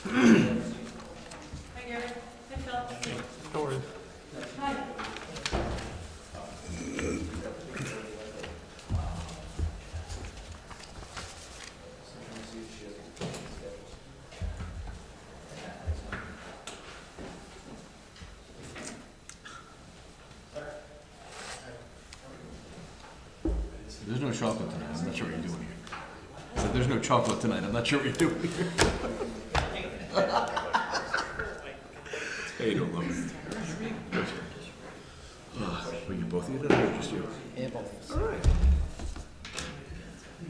Hi, Gary. Hi, Phil. No worries. Hi. There's no chocolate tonight. I'm not sure what you're doing here. I said, there's no chocolate tonight. I'm not sure what you're doing here. How you doing, love? Good. Were you both eating it or just you? Yeah, both. All right.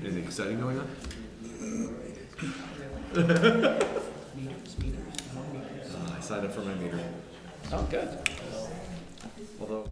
Anything exciting going on? Meters, more meters. I signed up for my meter. Oh, good. Although.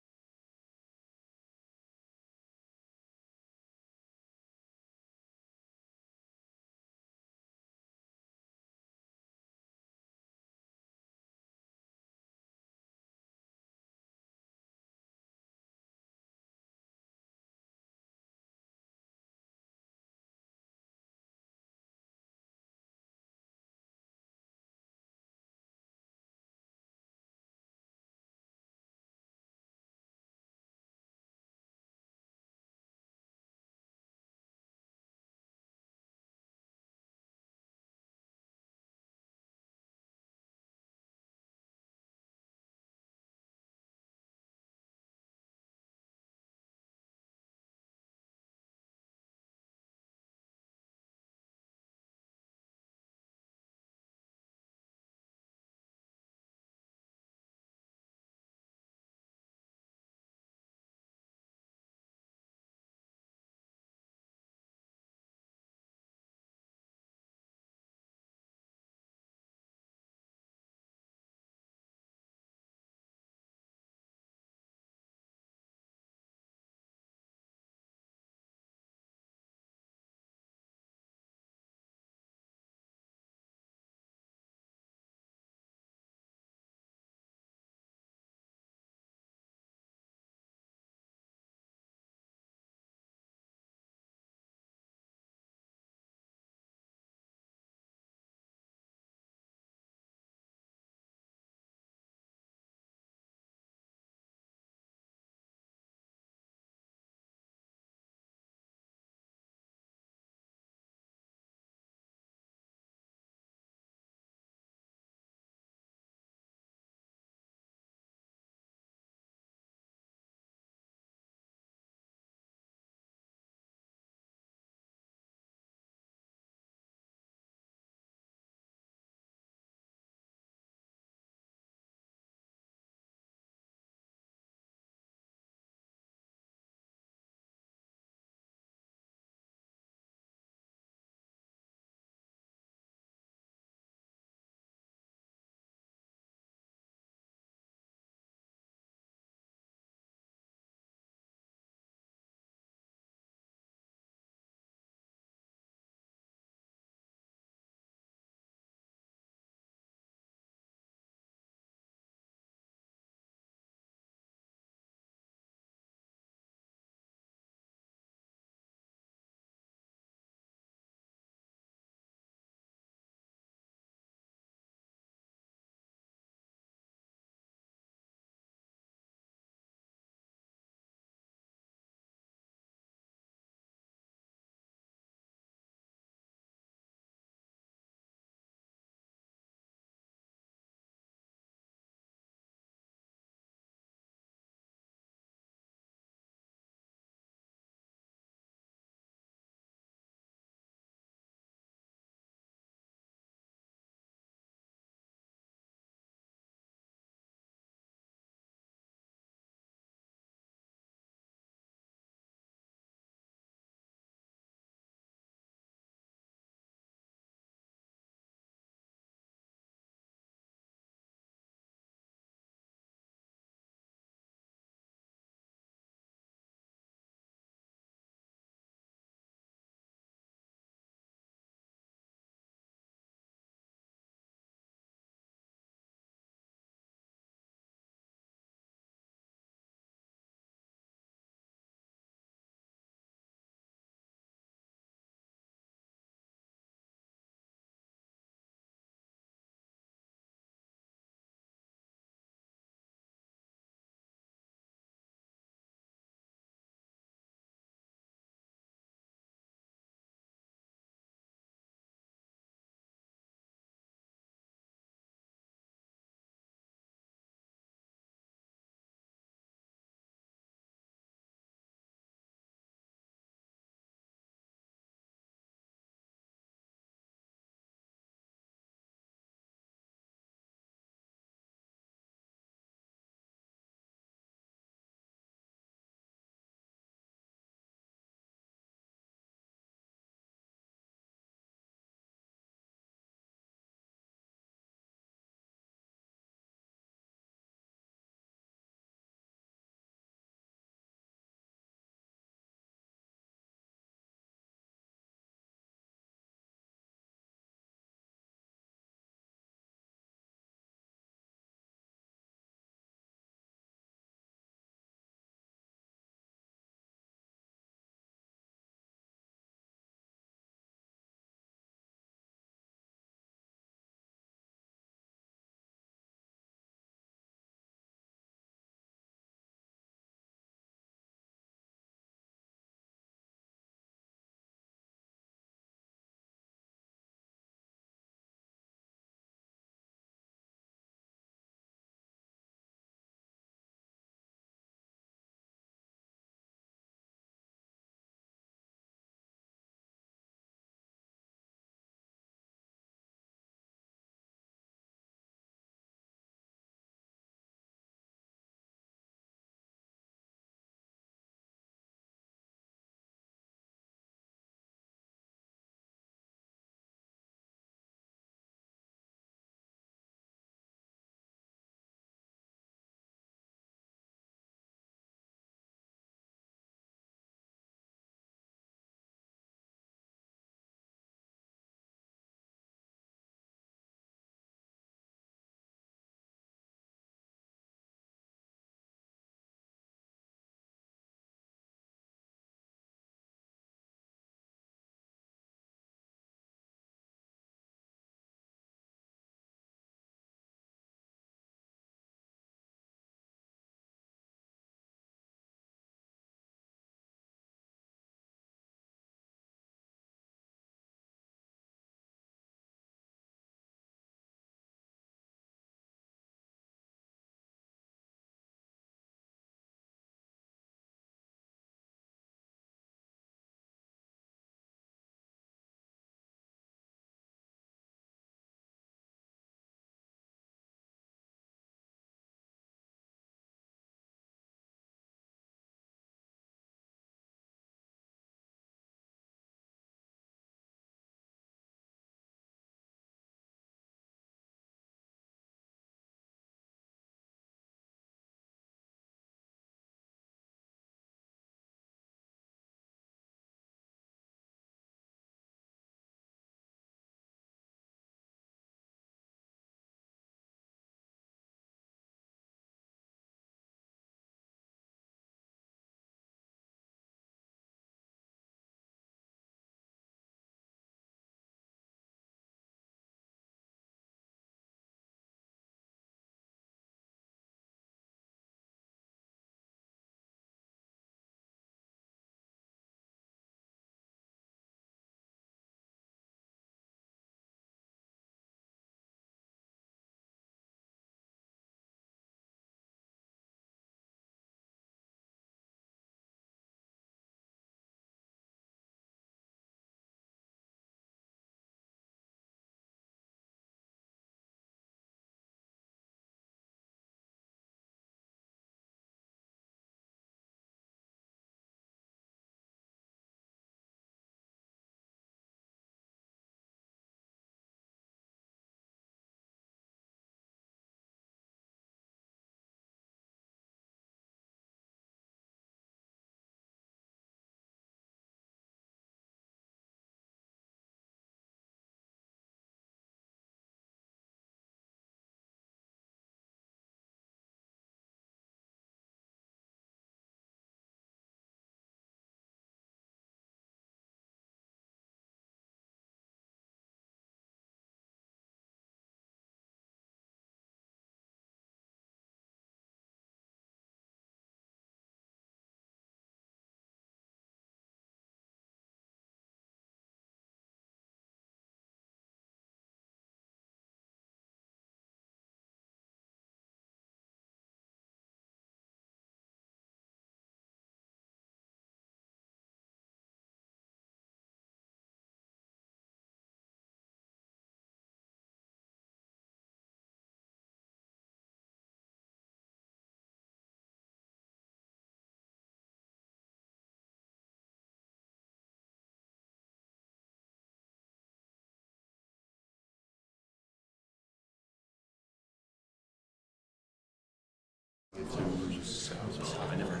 I never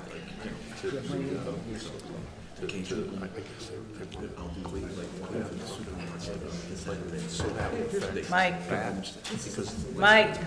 Mike.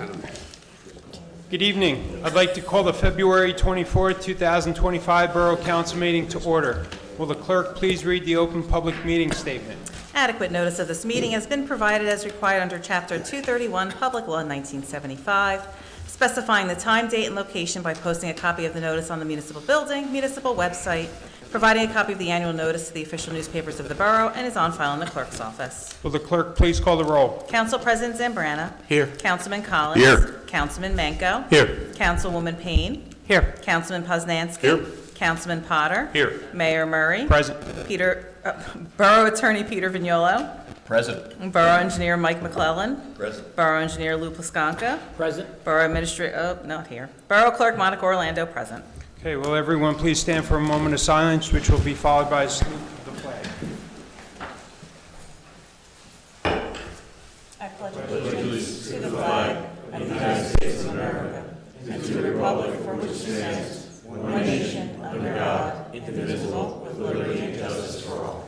Good evening. I'd like to call the February 24th, 2025 Borough Council meeting to order. Will the clerk please read the open public meeting statement? Adequate notice of this meeting has been provided as required under Chapter 231, Public Law 1975, specifying the time, date, and location by posting a copy of the notice on the municipal building, municipal website, providing a copy of the annual notice to the official newspapers of the borough, and is on file in the clerk's office. Will the clerk please call the roll? Council President Zambrana. Here. Councilman Collins. Here. Councilman Manco. Here. Councilwoman Payne. Here. Councilman Poznanski. Here. Councilman Potter. Here. Mayor Murray. Present. Borough Attorney Peter Vignolo. Present. Borough Engineer Mike McClellan. Present. Borough Engineer Lou Plaskanka. Present. Borough Administrator, not here. Borough Clerk Monica Orlando, present. Okay, will everyone please stand for a moment of silence, which will be followed by a salute of the flag. I pledge allegiance to the flag of the United States of America and to the republic for which it stands, one nation, under God, indivisible, with liberty and justice for all.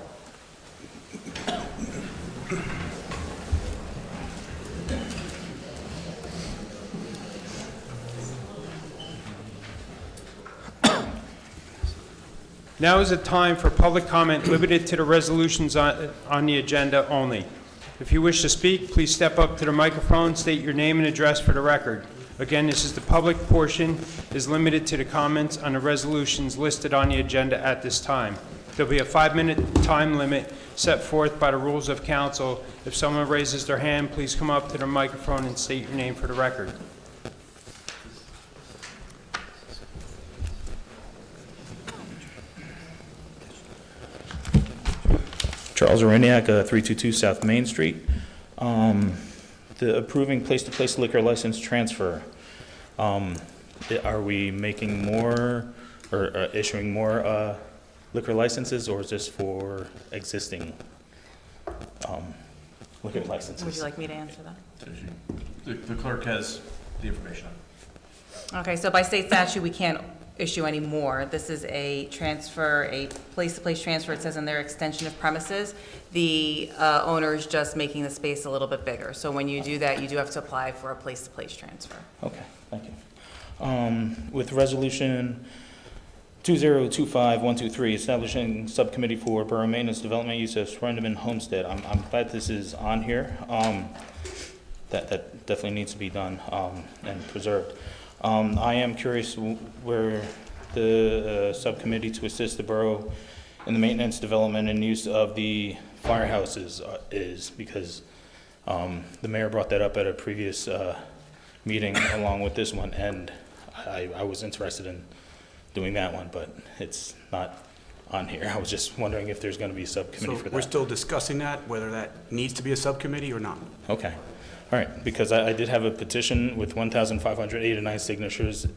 Now is the time for public comment limited to the resolutions on the agenda only. If you wish to speak, please step up to the microphone, state your name and address for the record. Again, this is the public portion is limited to the comments on the resolutions listed on the agenda at this time. There'll be a 5-minute time limit set forth by the rules of council. If someone raises their hand, please come up to the microphone and state your name for the record. Charles Areniak, 322 South Main Street. The approving place-to-place liquor license transfer. Are we making more or issuing more liquor licenses, or is this for existing liquor licenses? Would you like me to answer that? The clerk has the information. Okay, so by state statute, we can't issue any more. This is a transfer, a place-to-place transfer. It says in there extension of premises. The owner is just making the space a little bit bigger. So when you do that, you do have to apply for a place-to-place transfer. Okay, thank you. With resolution 2025123, establishing subcommittee for borough maintenance, development, use of Srendaman Homestead. I'm glad this is on here. That definitely needs to be done and preserved. I am curious where the subcommittee to assist the borough in the maintenance, development, and use of the firehouses is, because the mayor brought that up at a previous meeting along with this one, and I was interested in doing that one, but it's not on here. I was just wondering if there's going to be a subcommittee for that. We're still discussing that, whether that needs to be a subcommittee or not. Okay. All right, because I did have a petition with 1,589 signatures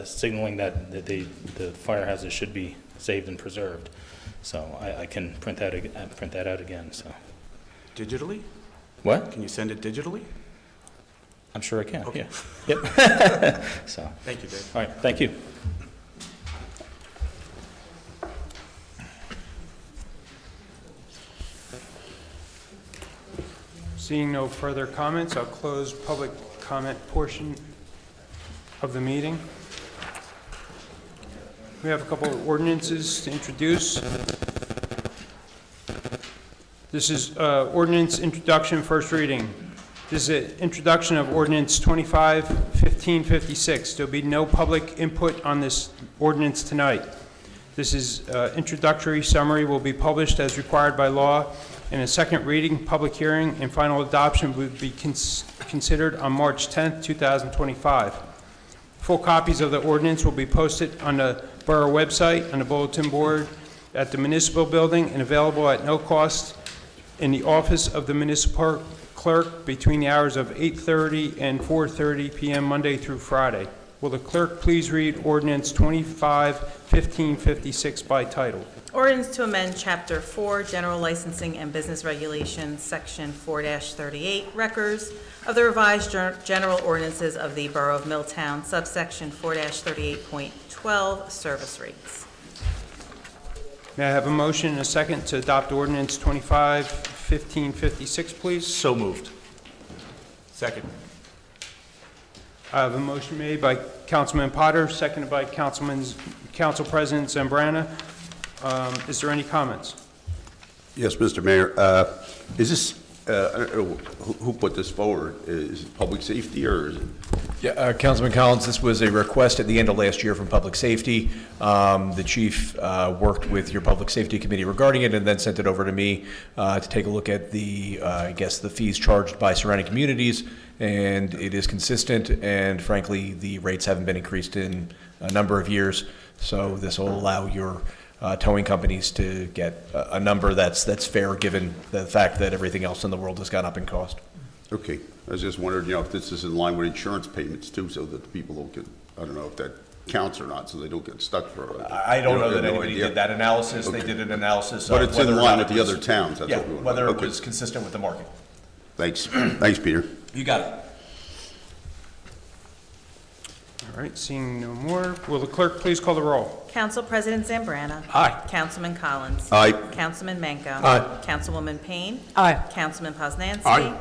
signaling that the firehouses should be saved and preserved. So I can print that out again. So Digitally? what? Can you send it digitally? I'm sure I can. Okay. Yeah. Yep. So Thank you, Dave. all right, thank you. Seeing no further comments, I'll close public comment portion of the meeting. We have a couple of ordinances to introduce. This is ordinance introduction, first reading. This is an introduction of ordinance 25-1556. There'll be no public input on this ordinance tonight. This is introductory summary will be published as required by law, and a second reading, public hearing, and final adoption would be considered on March 10th, 2025. Full copies of the ordinance will be posted on the borough website, on the bulletin board, at the municipal building, and available at no cost in the office of the municipal clerk between the hours of 8:30 and 4:30 p.m. Monday through Friday. Will the clerk please read ordinance 25-1556 by title? Ordinance to amend Chapter 4, General Licensing and Business Regulations, Section 4-38, Wreckers of the revised general ordinances of the Borough of Milltown, subsection 4-38.12, service rates. May I have a motion and a second to adopt ordinance 25-1556, please? So moved. Second. I have a motion made by Councilman Potter, seconded by Council President Zambrana. Is there any comments? Yes, Mr. Mayor. Is this, I don't know who put this forward? Is it public safety or is it? Yeah, Councilman Collins, this was a request at the end of last year from Public Safety. The chief worked with your Public Safety Committee regarding it and then sent it over to me to take a look at the, I guess, the fees charged by surrounding communities. And it is consistent, and frankly, the rates haven't been increased in a number of years. So this will allow your towing companies to get a number that's fair, given the fact that everything else in the world has gone up in cost. Okay. I was just wondering, if this is in line with insurance payments too, so that the people don't get, I don't know if that counts or not, so they don't get stuck for. I don't know that no anybody idea. did that analysis. Okay. They did an analysis But of it's whether in or line not with it the was- other towns. That's Yeah, what we want. whether it Okay. was consistent with the market. Thanks. Thanks, Peter. You got it. All right, seeing no more, will the clerk please call the roll? Council President Zambrana. Aye. Councilman Collins. Aye. Councilman Menko. Aye. Councilwoman Payne. Aye. Councilman Poznanski. Aye.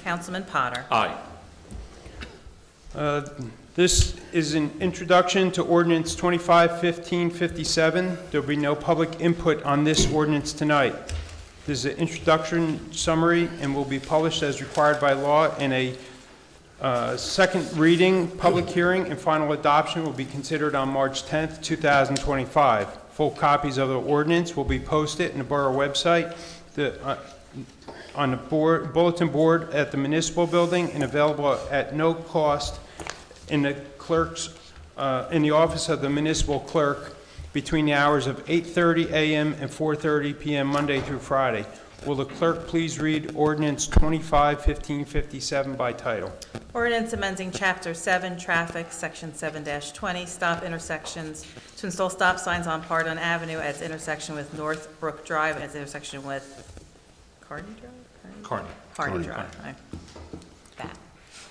Councilman Potter. Aye. This is an introduction to ordinance 25-1557. There will be no public input on this ordinance tonight. This is an introduction summary and will be published as required by law in a second reading, public hearing, and final adoption will be considered on March 10th, 2025. Full copies of the ordinance will be posted in the Borough website, on the bulletin board at the municipal building, and available at no cost in the in the office of the municipal clerk between the hours of 8:30 a.m. and 4:30 p.m. Monday through Friday. Will the clerk please read ordinance 25-1557 by title? Ordinance amending Chapter 7, Traffic, Section 7-20, stop intersections, to install stop signs on Pardon Avenue at its intersection with North Brook Drive and its intersection with Carney Drive? Carney Drive. Aye. That.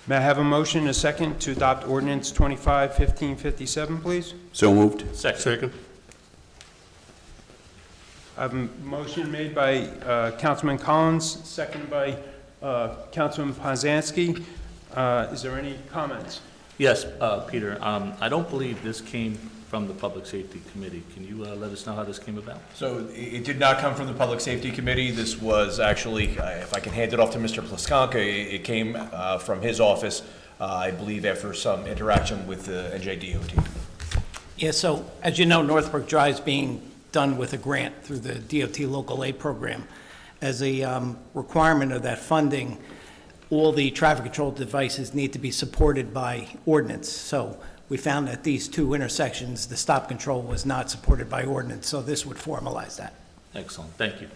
May I have a motion and a second to adopt ordinance 25-1557, please? So moved. Second. I have a motion made by Councilman Collins, seconded by Councilman Poznanski. Is there any comments? Yes, Peter, I don't believe this came from the Public Safety Committee. Can you let us know how this came about? So it did not come from the Public Safety Committee. This was actually, if I can hand it off to Mr. Plaskanka, it came from his office, I believe after some interaction with the NJDOT. Yeah, so as you know, Northbrook Drive is being done with a grant through the DOT Local Aid Program. As a requirement of that funding, all the traffic control devices need to be supported by ordinance. So we found that these two intersections, the stop control was not supported by ordinance, so this would formalize that. Excellent, thank you.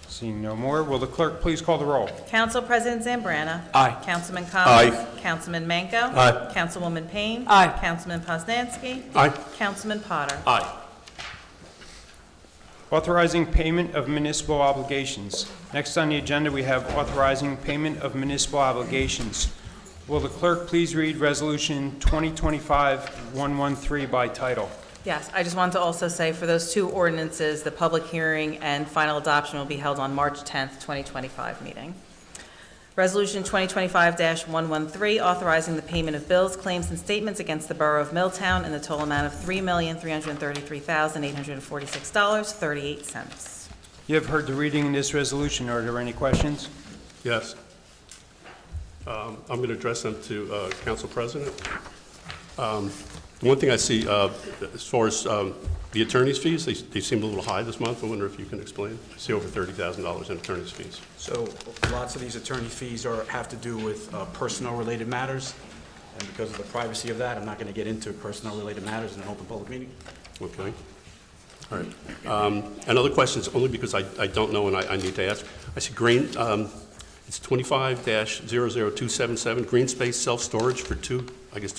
Seeing no more, will the clerk please call the roll? Council President Zambrana. Aye. Councilman Collins. Aye. Councilman Menko. Aye. Councilwoman Payne. Aye. Councilman Poznanski. Aye. Councilman Potter. Aye. Authorizing payment of municipal obligations. Next on the agenda, we have authorizing payment of municipal obligations. Will the clerk please read Resolution 2025-113 by title? Yes, I just wanted to also say for those two ordinances, the public hearing and final adoption will be held on March 10th, 2025 meeting. Resolution 2025-113, authorizing the payment of bills, claims, and statements against the Borough of Milltown in the total amount of $3,333,846.38. You have heard the reading in this resolution. Are there any questions? Yes. I'm going to address them to Council President. One thing I see, as far as the attorney's fees, they seem a little high this month. I wonder if you can explain. I see over $30,000 in attorney's fees. So lots of these attorney fees have to do with personnel-related matters, and because of the privacy of that, I'm not going to get into personnel-related matters in an open public meeting. Okay. All right. And other questions, only because I don't know and I need to ask. I see green, it's 25-00277, green space self-storage for two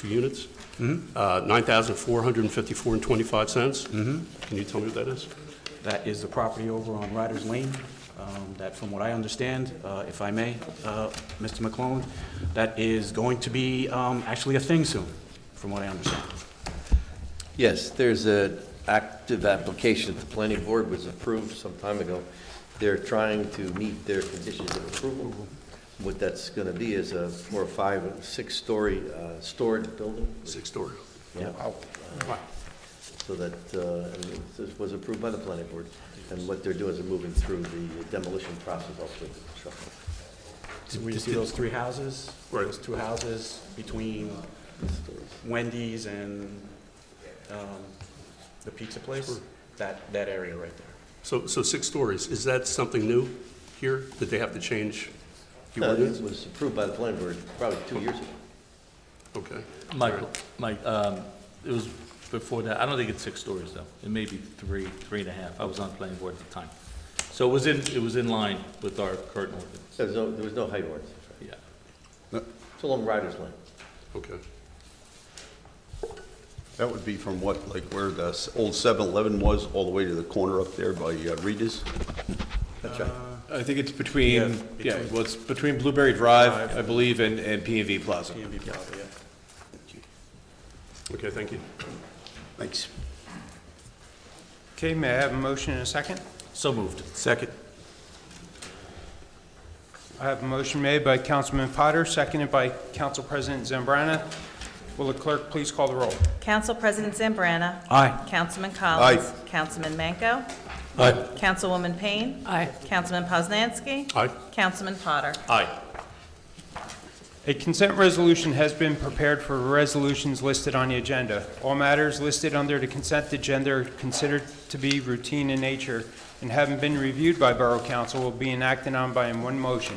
units. $9,454.25. Can you tell me what that is? That is the property over on Riders Lane. that from what I understand, if I may, Mr. McClone, that is going to be actually a thing soon, from what I understand. Yes, there's an active application that the planning board was approved some time ago. They're trying to meet their conditions of approval. What that's going to be is a 4 or 5 or 6-story storage building. 6-story. Yeah. Wow. So that, and this was approved by the planning board. And what they're doing is they're moving through the demolition process also with the construction. So we see those 3 houses, Right. those 2 houses between Wendy's and the pizza place, that area right there. So 6 stories, is that something new here? Did they have to change the It ordinance? was approved by the planning board probably 2 years ago. Okay. Michael, Mike, it was before that. I don't think it's 6 stories, though. It may be 3.5. I was on the planning board at the time. So it was in line with our current ordinance. There was no height ordinance. Yeah. It's along Riders Lane. Okay. That would be from what, like where the old 7-Eleven was, all the way to the corner up there by Rita's? That's right. I think it's between, Yeah, yeah, between- well, it's between Blueberry Drive, I believe, and P&V Plaza. P&B Plaza, yeah. Okay, thank you. Thanks. Okay, may I have a motion and a second? So moved. Second. I have a motion made by Councilman Potter, seconded by Council President Zambrana. Will the clerk please call the roll? Council President Zambrana. Aye. Councilman Collins. Aye. Councilman Manco. Aye. Councilwoman Payne. Aye. Councilman Poznanski. Aye. Councilman Potter. Aye. A consent resolution has been prepared for resolutions listed on the agenda. All matters listed under the consent agenda are considered to be routine in nature and having been reviewed by Borough Council will be enacted on by in one motion.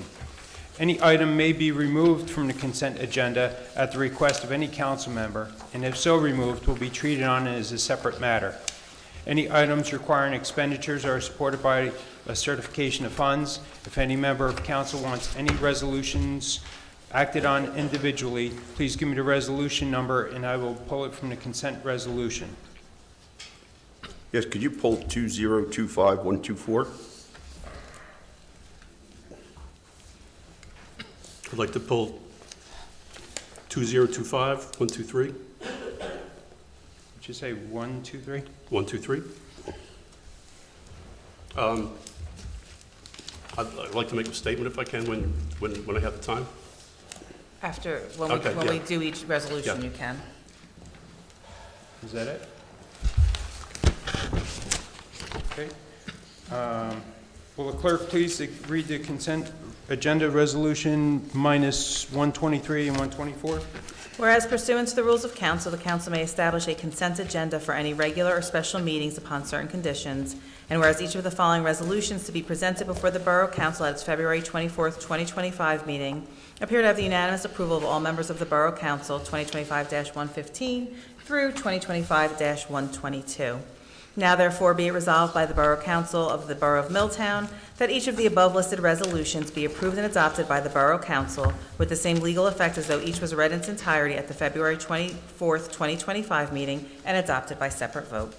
Any item may be removed from the consent agenda at the request of any council member, and if so removed, will be treated on as a separate matter. Any items requiring expenditures are supported by a certification of funds. If any member of council wants any resolutions acted on individually, please give me the resolution number and I will pull it from the consent resolution. Yes, could you pull 2025124? I'd like to pull 2025, 123, Would you say 1, 2, 3? 123. I'd like to make a statement if I can when I have the time. After, when Okay, we yeah. do each resolution, Yeah. you can. Is that it? Okay. Will the clerk please read the consent agenda resolution minus 123 and 124? Whereas pursuant to the rules of council, the council may establish a consent agenda for any regular or special meetings upon certain conditions, and whereas each of the following resolutions to be presented before the Borough Council at its February 24th, 2025 meeting appear to have the unanimous approval of all members of the Borough Council, 2025-115 through 2025-122. Now therefore be it resolved by the Borough Council of the Borough of Milltown that each of the above listed resolutions be approved and adopted by the Borough Council with the same legal effect as though each was read in its entirety at the February 24th, 2025 meeting and adopted by separate vote.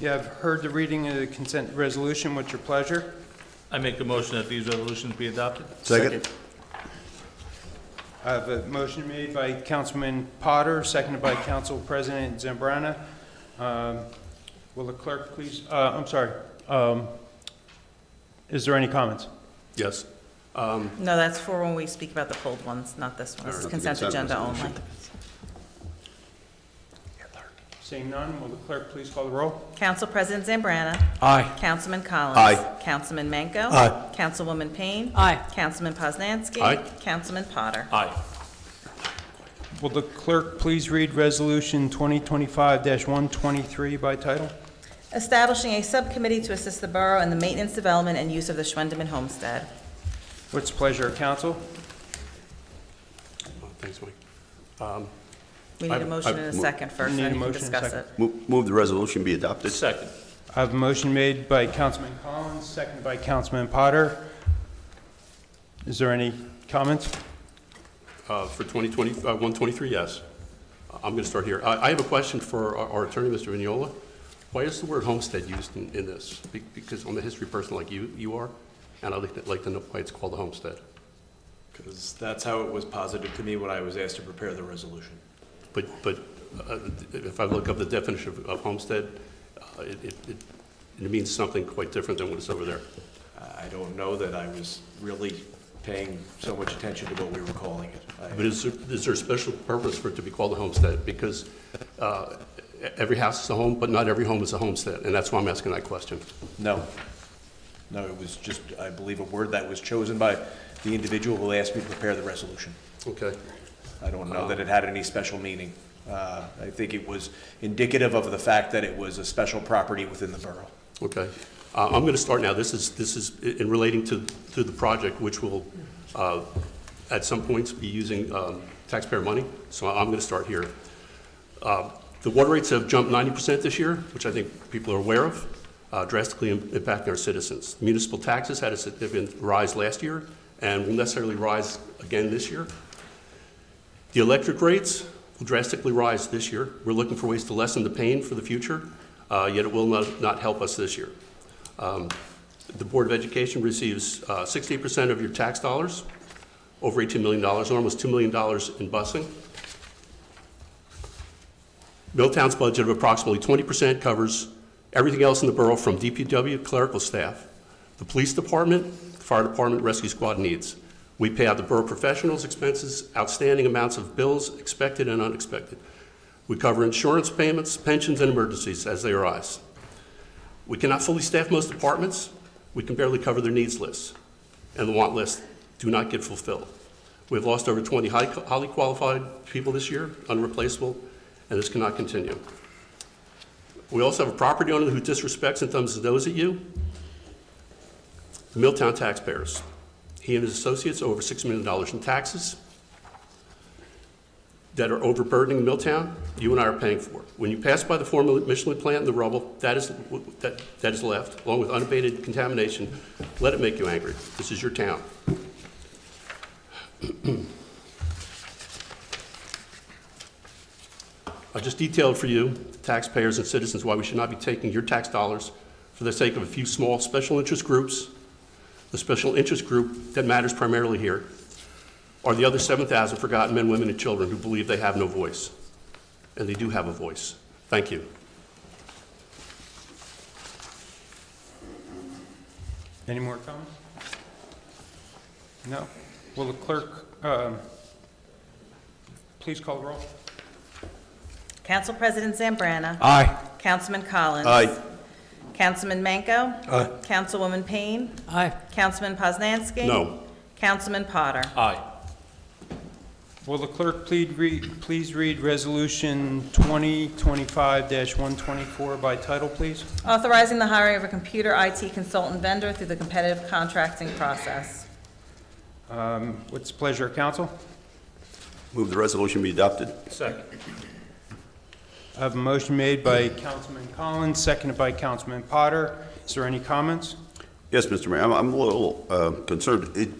You have heard the reading of the consent resolution. What's your pleasure? I make a motion that these resolutions be adopted. Second. I have a motion made by Councilman Potter, seconded by Council President Zambrana. Will the clerk please, I'm sorry, is there any comments? Yes. No, that's for when we speak about the pulled ones, not this one. This is Alright, consent consent agenda only. resolution. Seeing none, will the clerk please call the roll? Council President Zambrana. Aye. Councilman Collins. Aye. Councilman Manco. Aye. Councilwoman Payne. Aye. Councilman Poznanski. Aye. Councilman Potter. Aye. Will the clerk please read Resolution 2025-123 by title? Establishing a subcommittee to assist the borough in the maintenance, development, and use of the Schwendeman homestead. What's the pleasure of council? Thanks, Mike. We need a motion and a second first, Need a and then you can motion and a discuss second. it. Move the resolution be adopted. Second. I have a motion made by Councilman Collins, seconded by Councilman Potter. Is there any comments? For 2020, 123, yes. I'm going to start here. I have a question for our attorney, Mr. Vignola. Why is the word homestead used in this? Because I'm a history person like you are, and I'd like to know why it's called a homestead. Because that's how it was posited to me when I was asked to prepare the resolution. But if I look up the definition of homestead, it means something quite different than what's over there. I don't know that I was really paying so much attention to what we were calling it. But is there a special purpose for it to be called a homestead? Because every house is a home, but not every home is a homestead, and that's why I'm asking that question. No. No, it was just, I believe, a word that was chosen by the individual who asked me to prepare the resolution. Okay. I don't know that it had any special meaning. I think it was indicative of the fact that it was a special property within the borough. Okay. I'm going to start now. This is in relating to the project, which will at some points be using taxpayer money. So I'm going to start here. The water rates have jumped 90% this year, which I think people are aware of, drastically impacting our citizens. Municipal taxes had a significant rise last year and will necessarily rise again this year. The electric rates will drastically rise this year. We're looking for ways to lessen the pain for the future, yet it will not help us this year. The Board of Education receives 68% of your tax dollars, over $18 million, almost $2 million in busing. Middletown's budget of approximately 20% covers everything else in the borough from DPW, clerical staff, the police department, the fire department, rescue squad needs. We pay out the borough professionals' expenses, outstanding amounts of bills, expected and unexpected. We cover insurance payments, pensions, and emergencies as they arise. We cannot fully staff most departments. We can barely cover their needs lists, and the want lists do not get fulfilled. We've lost over 20 highly qualified people this year, unreplaceable, and this cannot continue. We also have a property owner who disrespects and thumbs his nose at you, the Middletown taxpayers. He and his associates owe over $6 million in taxes that are overburdening Middletown, you and I are paying for. When you pass by the former Michelin plant in the rubble, that is left, along with unabated contamination. Let it make you angry. This is your town. I just detailed for you, taxpayers and citizens, why we should not be taking your tax dollars for the sake of a few small special interest groups. The special interest group that matters primarily here are the other 7,000 forgotten men, women, and children who believe they have no voice. And they do have a voice. Thank you. Any more comments? No? Will the clerk please call the roll? Council President Zambrana. Aye. Councilman Collins. Aye. Councilman Manco. Aye. Councilwoman Payne. Aye. Councilman Poznanski. No. Councilman Potter. Aye. Will the clerk please read Resolution 2025-124 by title, please? Authorizing the hiring of a computer IT consultant vendor through the competitive contracting process. What's the pleasure of council? Move the resolution be adopted. Second. I have a motion made by Councilman Collins, seconded by Councilman Potter. Is there any comments? Yes, Mr. Mayor, I'm a little concerned. It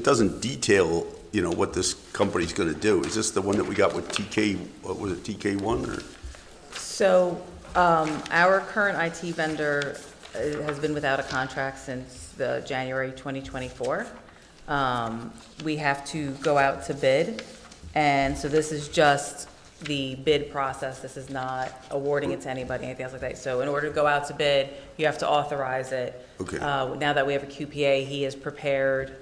doesn't detail, what this company's going to do. Is this the one that we got with TK, what was it, TK1 or? So our current IT vendor has been without a contract since January 2024. We have to go out to bid, and so this is just the bid process. This is not awarding it to anybody, anything else like that. So in order to go out to bid, you have to authorize it. Okay. Now that we have a QPA, he has prepared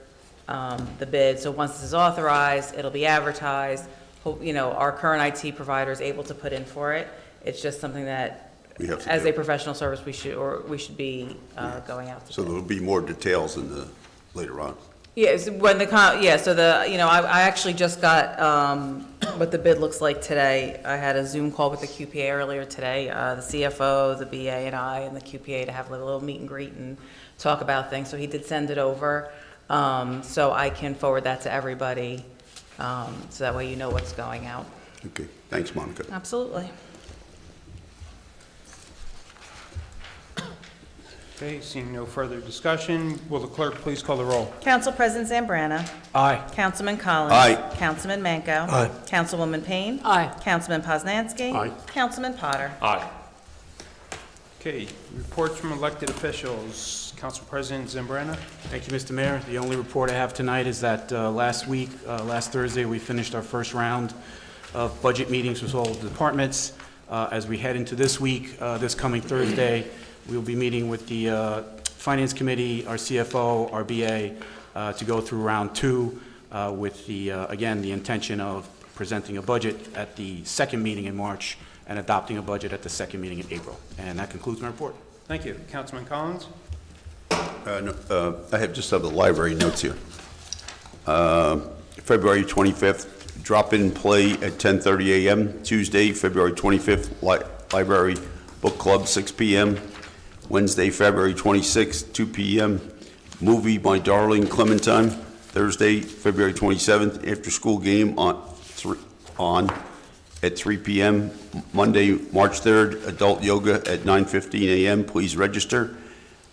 the bid. So once this is authorized, it'll be advertised. Our current IT provider is able to put in for it. It's just something that, We have to as do. a professional service, we should be going out to So bid. there'll be more details later on. Yes, I actually just got what the bid looks like today. I had a Zoom call with the QPA earlier today, the CFO, the BA, and I, and the QPA to have a little meet and greet and talk about things. So he did send it over, so I can forward that to everybody, so that way you know what's going out. Okay, thanks, Monica. Absolutely. Okay, seeing no further discussion, will the clerk please call the roll? Council President Zambrana. Aye. Councilman Collins. Aye. Councilman Manco. Aye. Councilwoman Payne. Aye. Councilman Poznanski. Aye. Councilman Potter. Aye. Okay, reports from elected officials. Council President Zambrana. Thank you, Mr. Mayor. The only report I have tonight is that last Thursday, we finished our first round of budget meetings with all the departments. As we head into this week, this coming Thursday, we will be meeting with the Finance Committee, our CFO, our BA, to go through round 2 with again, the intention of presenting a budget at the second meeting in March and adopting a budget at the second meeting in April. And that concludes my report. Thank you. Councilman Collins. I have just the library notes here. February 25th, drop-in play at 10:30 a.m. Tuesday, February 25th, library book club, 6 p.m. Wednesday, February 26th, 2 p.m. Movie My Darling Clementine. Thursday, February 27th, after-school game on at 3 p.m. Monday, March 3rd, adult yoga at 9:15 a.m. Please register.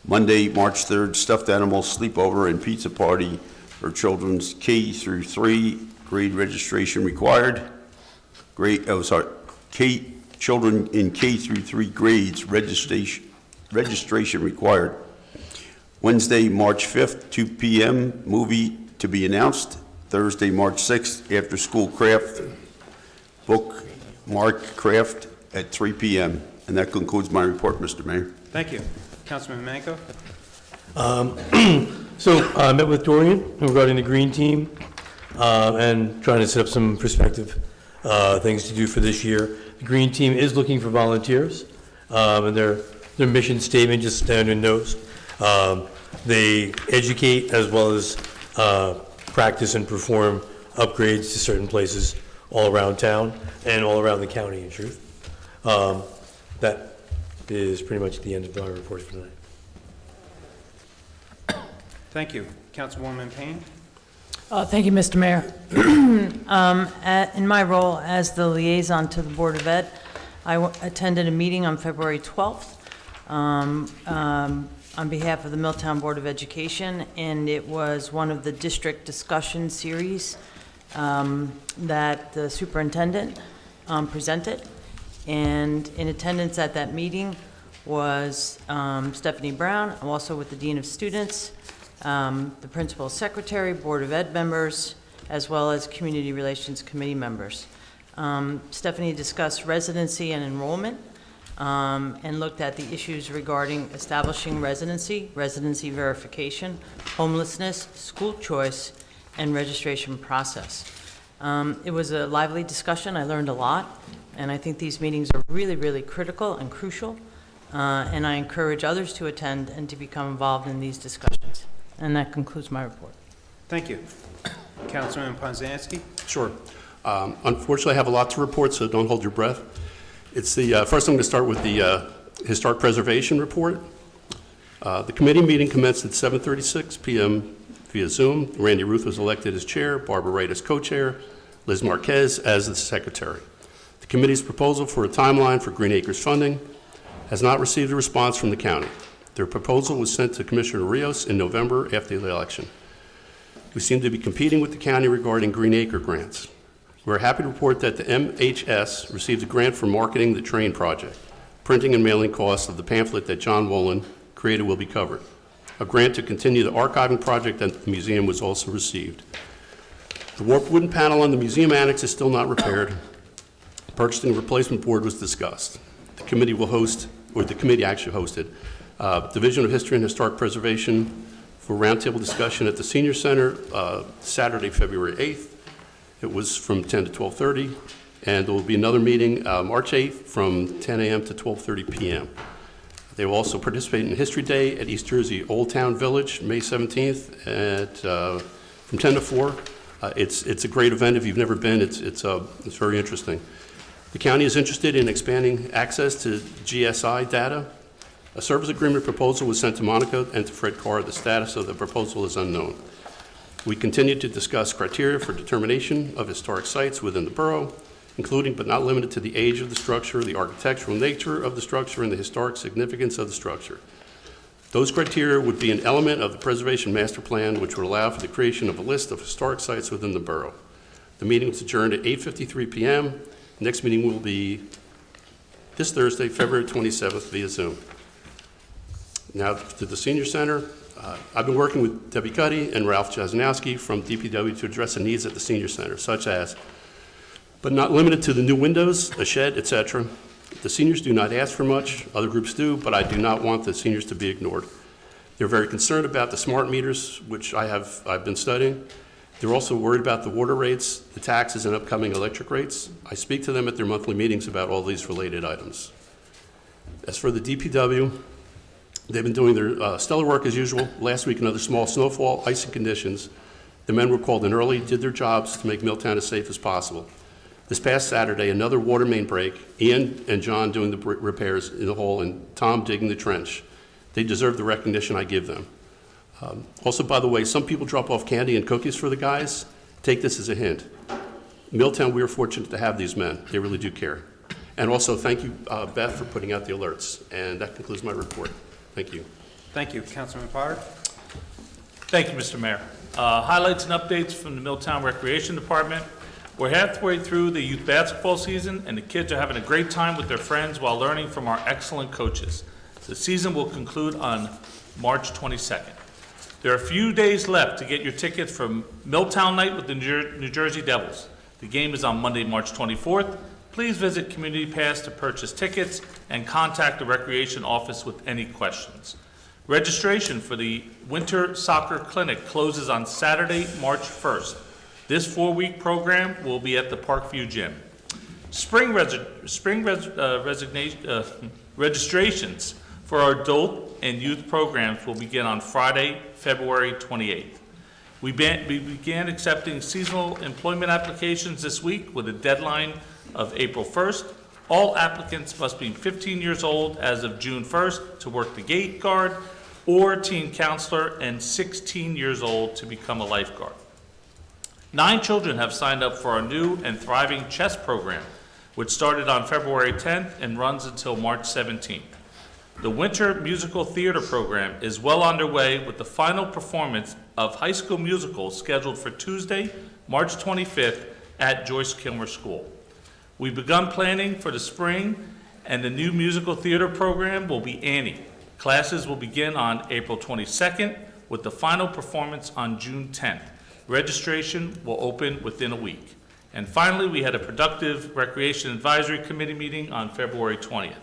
Monday, March 3rd, stuffed animal sleepover and pizza party for children's K through 3, grade registration required. Children in K through 3 grades, registration required. Wednesday, March 5th, 2 p.m., movie to be announced. Thursday, March 6th, after school craft, book Mark Craft at 3 p.m. And that concludes my report, Mr. Mayor. Thank you. Councilman Manco. So I met with Dorian regarding the green team and trying to set up some perspective things to do for this year. The green team is looking for volunteers, and their mission statement, just standard notes. They educate as well as practice and perform upgrades to certain places all around town and all around the county, in truth. That is pretty much the end of my report for tonight. Thank you. Councilwoman Payne. Thank you, Mr. Mayor. In my role as the liaison to the Board of Ed, I attended a meeting on February 12th on behalf of the Milltown Board of Education, and it was one of the district discussion series that the superintendent presented. And in attendance at that meeting was Stephanie Brown, also with the Dean of Students, the Principal Secretary, Board of Ed members, as well as Community Relations Committee members. Stephanie discussed residency and enrollment and looked at the issues regarding establishing residency verification, homelessness, school choice, and registration process. It was a lively discussion. I learned a lot, and I think these meetings are really, really critical and crucial, and I encourage others to attend and to become involved in these discussions. And that concludes my report. Thank you. Councilman Ponzanski. Sure. Unfortunately, I have a lot to report, so don't hold your breath. It's the first, I'm going to start with the Historic Preservation Report. The committee meeting commenced at 7:36 p.m. via Zoom. Randy Ruth was elected as chair, Barbara Wright as co-chair, Liz Marquez as the secretary. The committee's proposal for a timeline for Green Acres funding has not received a response from the county. Their proposal was sent to Commissioner Rios in November after the election. We seem to be competing with the county regarding Green Acre grants. We're happy to report that the MHS received a grant for marketing the train project. Printing and mailing costs of the pamphlet that John Wolin created will be covered. A grant to continue the archiving project at the museum was also received. The warped wooden panel on the museum annex is still not repaired. Purchasing a replacement board was discussed. The committee will host, or the committee actually hosted, Division of History and Historic Preservation for roundtable discussion at the Senior Center Saturday, February 8th. It was from 10 to 12:30, and there will be another meeting March 8th from 10 a.m. to 12:30 p.m. They will also participate in History Day at East Jersey Old Town Village, May 17th, from 10 to 4. It's a great event. If you've never been, it's very interesting. The county is interested in expanding access to GSI data. A service agreement proposal was sent to Monica and to Fred Carr. The status of the proposal is unknown. We continue to discuss criteria for determination of historic sites within the borough, including but not limited to the age of the structure, the architectural nature of the structure, and the historic significance of the structure. Those criteria would be an element of the Preservation Master Plan, which would allow for the creation of a list of historic sites within the borough. The meeting is adjourned at 8:53 p.m. Next meeting will be this Thursday, February 27th, via Zoom. Now to the senior center. I've been working with Debbie Cuddy and Ralph Jasnowski from DPW to address the needs at the senior center, such as, but not limited to, the new windows, a shed, etc. The seniors do not ask for much, other groups do, but I do not want the seniors to be ignored. They're very concerned about the smart meters, which I've been studying. They're also worried about the water rates, the taxes, and upcoming electric rates. I speak to them at their monthly meetings about all these related items. As for the DPW, they've been doing their stellar work as usual. Last week, another small snowfall, icing conditions. The men were called in early, did their jobs to make Milltown as safe as possible. This past Saturday, another water main break. Ian and John doing the repairs in the hole, and Tom digging the trench. They deserve the recognition I give them. Also, by the way, some people drop off candy and cookies for the guys. Take this as a hint. Milltown, we are fortunate to have these men. They really do care. And also, thank you, Beth, for putting out the alerts. And that concludes my report. Thank you. Thank you. Councilman Potter? Thank you, Mr. Mayor. Highlights and updates from the Milltown Recreation Department. We're halfway through the youth basketball season, and the kids are having a great time with their friends while learning from our excellent coaches. The season will conclude on March 22nd. There are a few days left to get your tickets for Milltown Night with the New Jersey Devils. The game is on Monday, March 24th. Please visit Community Pass to purchase tickets and contact the Recreation Office with any questions. Registration for the Winter Soccer Clinic closes on Saturday, March 1st. This 4-week program will be at the Parkview Gym. Registrations for our adult and youth programs will begin on Friday, February 28th. We began accepting seasonal employment applications this week with a deadline of April 1st. All applicants must be 15 years old as of June 1st to work the gate guard or teen counselor, and 16 years old to become a lifeguard. 9 children have signed up for our new and thriving chess program, which started on February 10th and runs until March 17th. The Winter Musical Theater program is well underway with the final performance of High School Musical scheduled for Tuesday, March 25th at Joyce Kilmer School. We've begun planning for the spring, and the new musical theater program will be Annie. Classes will begin on April 22nd with the final performance on June 10th. Registration will open within a week. And finally, we had a productive Recreation Advisory Committee meeting on February 20th.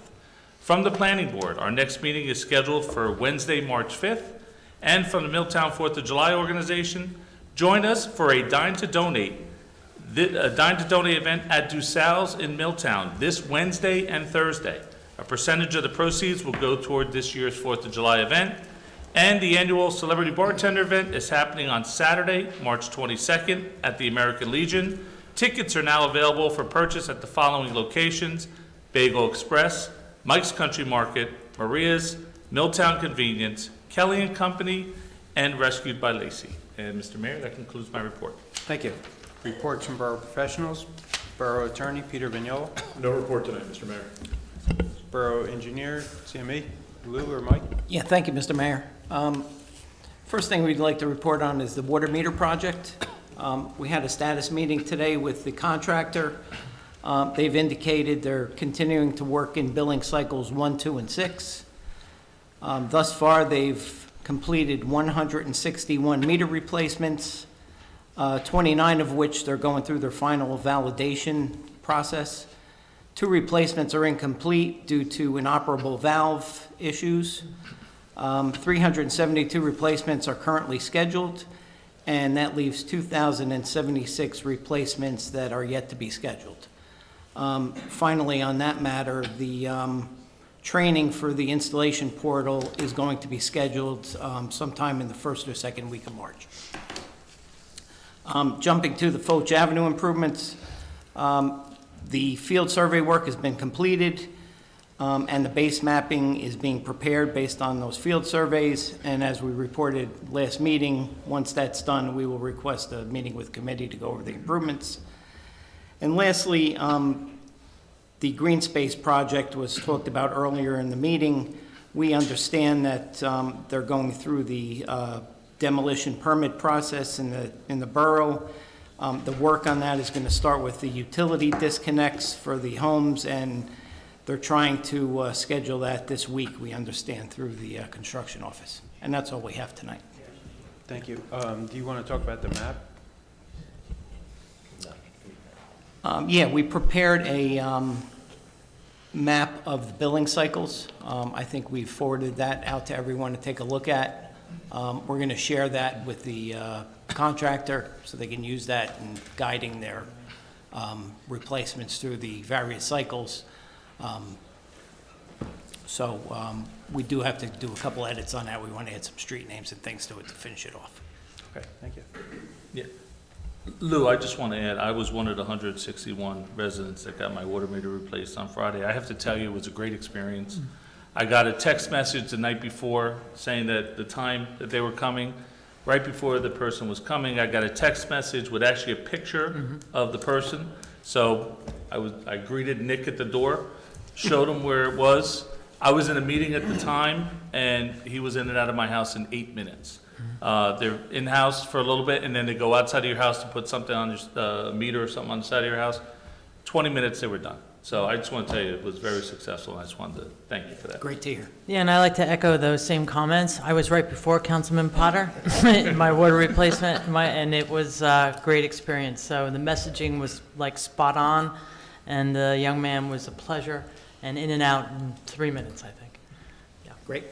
From the Planning Board, our next meeting is scheduled for Wednesday, March 5th. And from the Milltown 4th of July organization, join us for a Dine to Donate event at DuSal's in Milltown this Wednesday and Thursday. A percentage of the proceeds will go toward this year's 4th of July event. And the annual Celebrity Bartender event is happening on Saturday, March 22nd at the American Legion. Tickets are now available for purchase at the following locations: Bagel Express, Mike's Country Market, Maria's, Milltown Convenience, Kelly and Company, and Rescued by Lacey. And Mr. Mayor, that concludes my report. Thank you. Reports from Borough professionals. Borough Attorney Peter Vignola. No report tonight, Mr. Mayor. Borough Engineer, CME, Lou or Mike? Yeah, thank you, Mr. Mayor. First thing we'd like to report on is the water meter project. We had a status meeting today with the contractor. They've indicated they're continuing to work in billing cycles 1, 2, and 6. Thus far, they've completed 161 meter replacements, 29 of which they're going through their final validation process. 2 replacements are incomplete due to inoperable valve issues. 372 replacements are currently scheduled, and that leaves 2,076 replacements that are yet to be scheduled. Finally, on that matter, the training for the installation portal is going to be scheduled sometime in the first or second week of March. Jumping to the Foch Avenue improvements, the field survey work has been completed, and the base mapping is being prepared based on those field surveys. And as we reported last meeting, once that's done, we will request a meeting with committee to go over the improvements. And lastly, the green space project was talked about earlier in the meeting. We understand that they're going through the demolition permit process in the borough. The work on that is going to start with the utility disconnects for the homes and they're trying to schedule that this week, we understand, through the construction office. And that's all we have tonight. Thank you. Do you want to talk about the map? Yeah, we prepared a map of the billing cycles. I think we forwarded that out to everyone to take a look at. We're going to share that with the contractor so they can use that in guiding their replacements through the various cycles. So we do have to do a couple edits on that. We want to add some street names and things to it to finish it off. Okay, thank you. Yeah. Lou, I just want to add, I was one of the 161 residents that got my water meter replaced on Friday. I have to tell you, it was a great experience. I got a text message the night before saying that the time that they were coming, right before the person was coming, I got a text message with actually a picture of the person. So I greeted Nick at the door, showed him where it was. I was in a meeting at the time, and he was in and out of my house in 8 minutes. They're in-house for a little bit, and then they go outside of your house to put something on your meter or something on the side of your house. 20 minutes, they were done. So I just want to tell you, it was very successful, and I just wanted to thank you for that. Great to hear. Yeah, and I like to echo those same comments. I was right before Councilman Potter in my water replacement, and it was a great experience. So the messaging was like spot on, and the young man was a pleasure, and in and out in 3 minutes, I think. Yeah, great.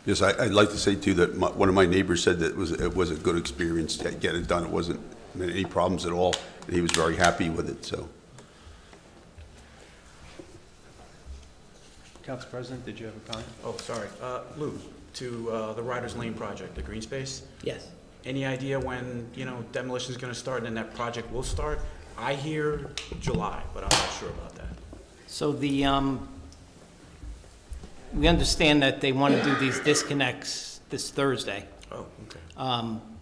Yes, I'd like to say too that one of my neighbors said that it was a good experience to get it done. It wasn't any problems at all, and he was very happy with it, so. Council President, did you have a comment? Oh, sorry. Lou, to the Riders Lane project, the green space, Yes. any idea when, demolition is going to start and then that project will start? I hear July, but I'm not sure about that. So we understand that they want to do these disconnects this Thursday. Oh, okay.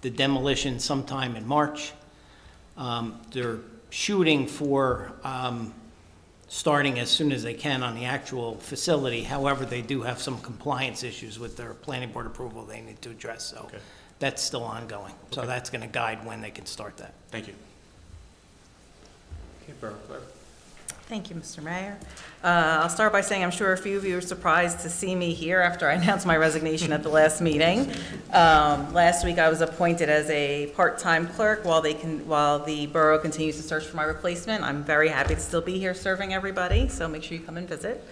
The demolition sometime in March. They're shooting for starting as soon as they can on the actual facility. However, they do have some compliance issues with their planning board approval they need to address, so Okay. that's still ongoing. So that's going to guide when they can start that. Thank you. Okay, Borough Clerk. Thank you, Mr. Mayor. I'll start by saying I'm sure a few of you are surprised to see me here after I announced my resignation at the last meeting. Last week, I was appointed as a part-time clerk while the borough continues to search for my replacement. I'm very happy to still be here serving everybody, so make sure you come and visit.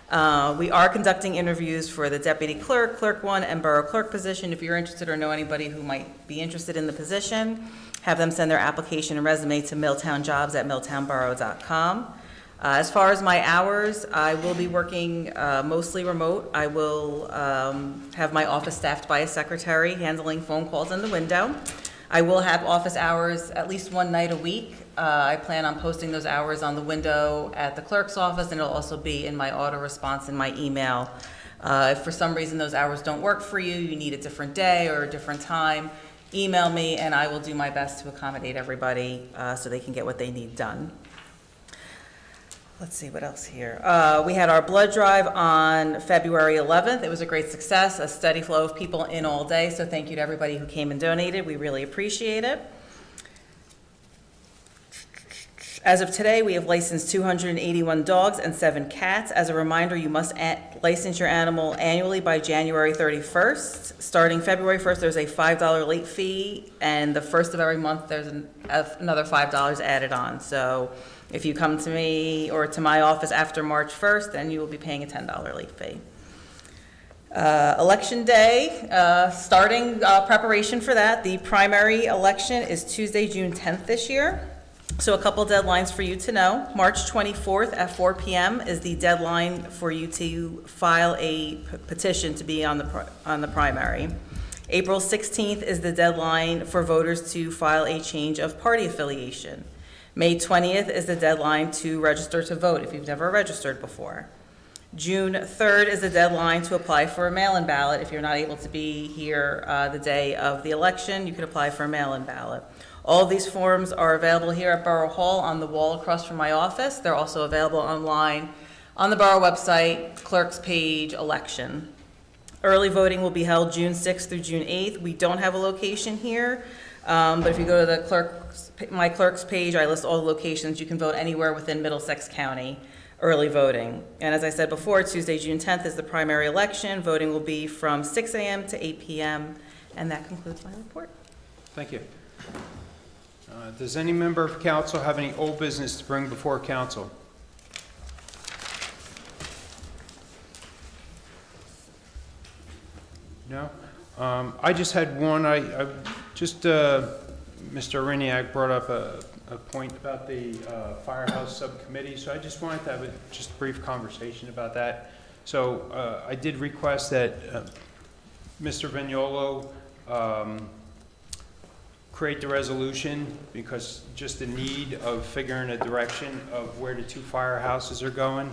We are conducting interviews for the deputy clerk, clerk one, and borough clerk position. If you're interested or know anybody who might be interested in the position, have them send their application and resume to milltownjobs@milltownborough.com. As far as my hours, I will be working mostly remote. I will have my office staffed by a secretary handling phone calls in the window. I will have office hours at least one night a week. I plan on posting those hours on the window at the clerk's office, and it'll also be in my auto response in my email. If for some reason those hours don't work for you, you need a different day or a different time, email me, and I will do my best to accommodate everybody so they can get what they need done. Let's see, what else here? We had our blood drive on February 11th. It was a great success, a steady flow of people in all day, so thank you to everybody who came and donated. We really appreciate it. As of today, we have licensed 281 dogs and 7 cats. As a reminder, you must license your animal annually by January 31st. Starting February 1st, there's a $5 late fee, and the first of every month, there's another $5 added on. So if you come to me or to my office after March 1st, then you will be paying a $10 late fee. Election day, starting preparation for that. The primary election is Tuesday, June 10th this year. So a couple deadlines for you to know. March 24th at 4 p.m. is the deadline for you to file a petition to be on the primary. April 16th is the deadline for voters to file a change of party affiliation. May 20th is the deadline to register to vote if you've never registered before. June 3rd is the deadline to apply for a mail-in ballot. If you're not able to be here the day of the election, you could apply for a mail-in ballot. All of these forms are available here at Borough Hall on the wall across from my office. They're also available online on the Borough website, clerk's page, election. Early voting will be held June 6th through June 8th. We don't have a location here, but if you go to my clerk's page, I list all the locations. You can vote anywhere within Middlesex County. early voting. And as I said before, Tuesday, June 10th is the primary election. Voting will be from 6 a.m. to 8 p.m. And that concludes my report. Thank you. Does any member of council have any old business to bring before council? No? I just had one, Mr. Riniak brought up a point about the firehouse subcommittee, so I just wanted to have just a brief conversation about that. So I did request that Mr. Vignolo create the resolution, because just the need of figuring a direction of where the two firehouses are going.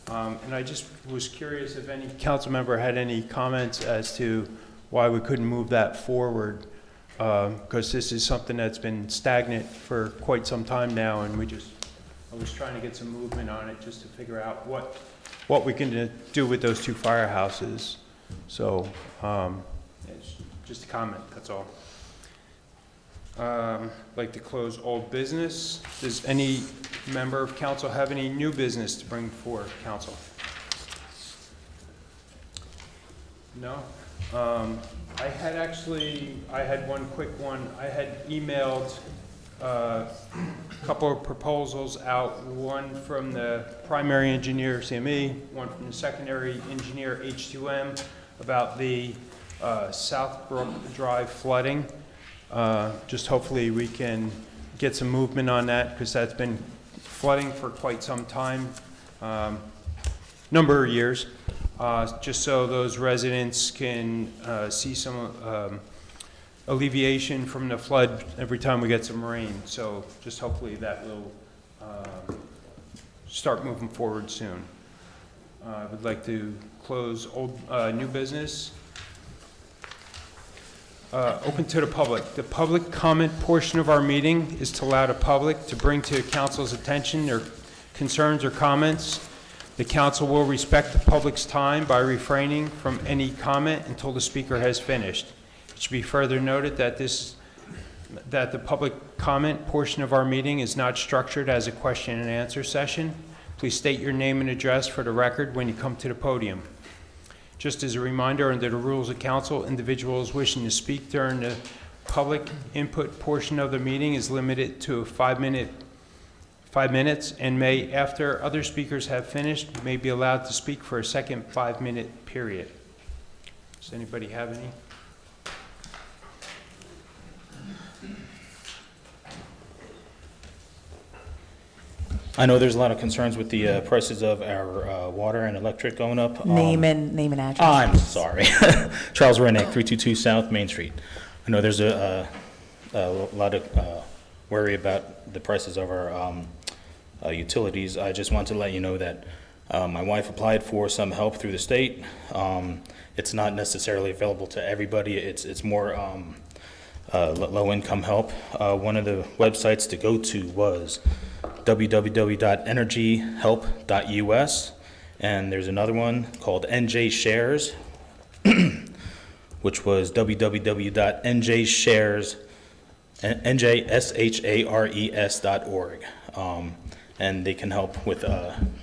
And I just was curious if any council member had any comments as to why we couldn't move that forward, because this is something that's been stagnant for quite some time now, and I was trying to get some movement on it just to figure out what we can do with those two firehouses. So, it's just a comment, that's all. Like to close old business. Does any member of council have any new business to bring before council? No? I had one quick one. I had emailed a couple of proposals out, one from the primary engineer, CME, one from the secondary engineer, H2M, about the Southbrook Drive flooding. Just hopefully we can get some movement on that, because that's been flooding for quite some time, number of years, just so those residents can see some alleviation from the flood every time we get some rain. So just hopefully that will start moving forward soon. I would like to close new business. Open to the public. The public comment portion of our meeting is to allow the public to bring to council's attention their concerns or comments. The council will respect the public's time by refraining from any comment until the speaker has finished. It should be further noted that the public comment portion of our meeting is not structured as a question and answer session. Please state your name and address for the record when you come to the podium. Just as a reminder, under the rules of council, individuals wishing to speak during the public input portion of the meeting is limited to 5 minutes, and may, after other speakers have finished, may be allowed to speak for a second 5-minute period. Does anybody have any? I know there's a lot of concerns with the prices of our water and electric going up. Name and address. I'm sorry. Charles Renick, 322 South Main Street. I know there's a lot of worry about the prices of our utilities. I just want to let you know that my wife applied for some help through the state. It's not necessarily available to everybody. It's more low-income help. One of the websites to go to was www.energyhelp.us, and there's another one called NJ Shares, which was www.njshares.org, and they can help with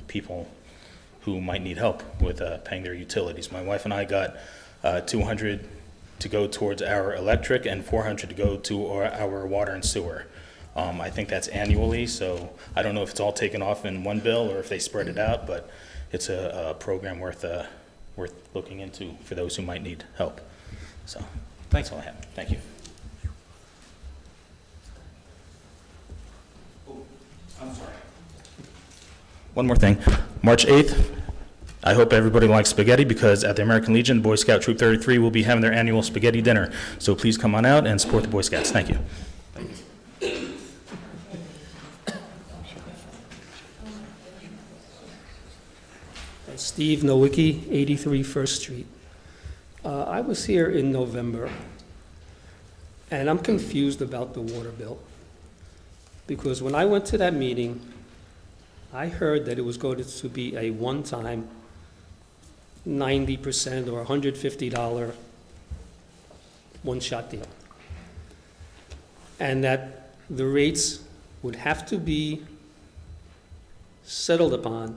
people who might need help with paying their utilities. My wife and I got $200 to go towards our electric and $400 to go to our water and sewer. I think that's annually, so I don't know if it's all taken off in one bill or if they spread it out, but it's a program worth looking into for those who might need help. So that's all I have. Thank you. Oh, I'm sorry. One more thing. March 8th, I hope everybody likes spaghetti, because at the American Legion, Boy Scout Troop 33 will be having their annual spaghetti dinner. So please come on out and support the Boy Scouts. Thank you. Steve Nowicki, 83 First Street. I was here in November, and I'm confused about the water bill, because when I went to that meeting, I heard that it was going to be a one-time 90% or $150 one-shot deal, and that the rates would have to be settled upon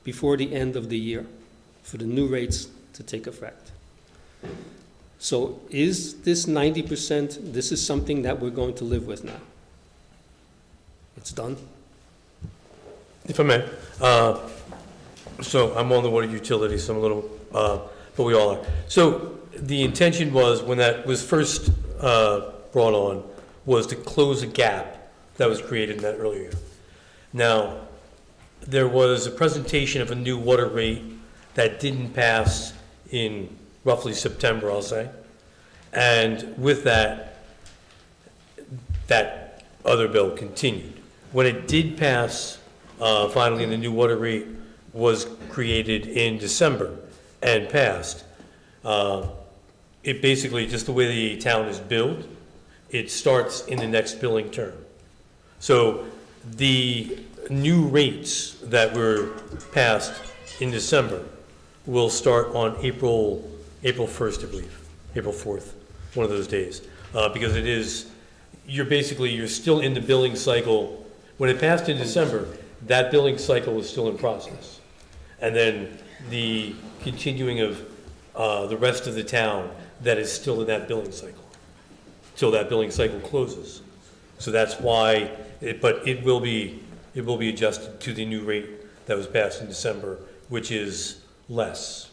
before the end of the year for the new rates to take effect. So is this 90%, this is something that we're going to live with now? It's done? If I may, so I'm on the water utility, so I'm a little, but we all are. So the intention was, when that was first brought on, was to close a gap that was created in that earlier year. Now, there was a presentation of a new water rate that didn't pass in roughly September, I'll say. And with that, that other bill continued. When it did pass, finally, the new water rate was created in December and passed. It basically, just the way the town is billed, it starts in the next billing term. So the new rates that were passed in December will start on April 1st, I believe, April 4th, one of those days. Because it is, you're still in the billing cycle. When it passed in December, that billing cycle was still in process. And then the continuing of the rest of the town that is still in that billing cycle, till that billing cycle closes. So that's why, but it will be adjusted to the new rate that was passed in December, which is less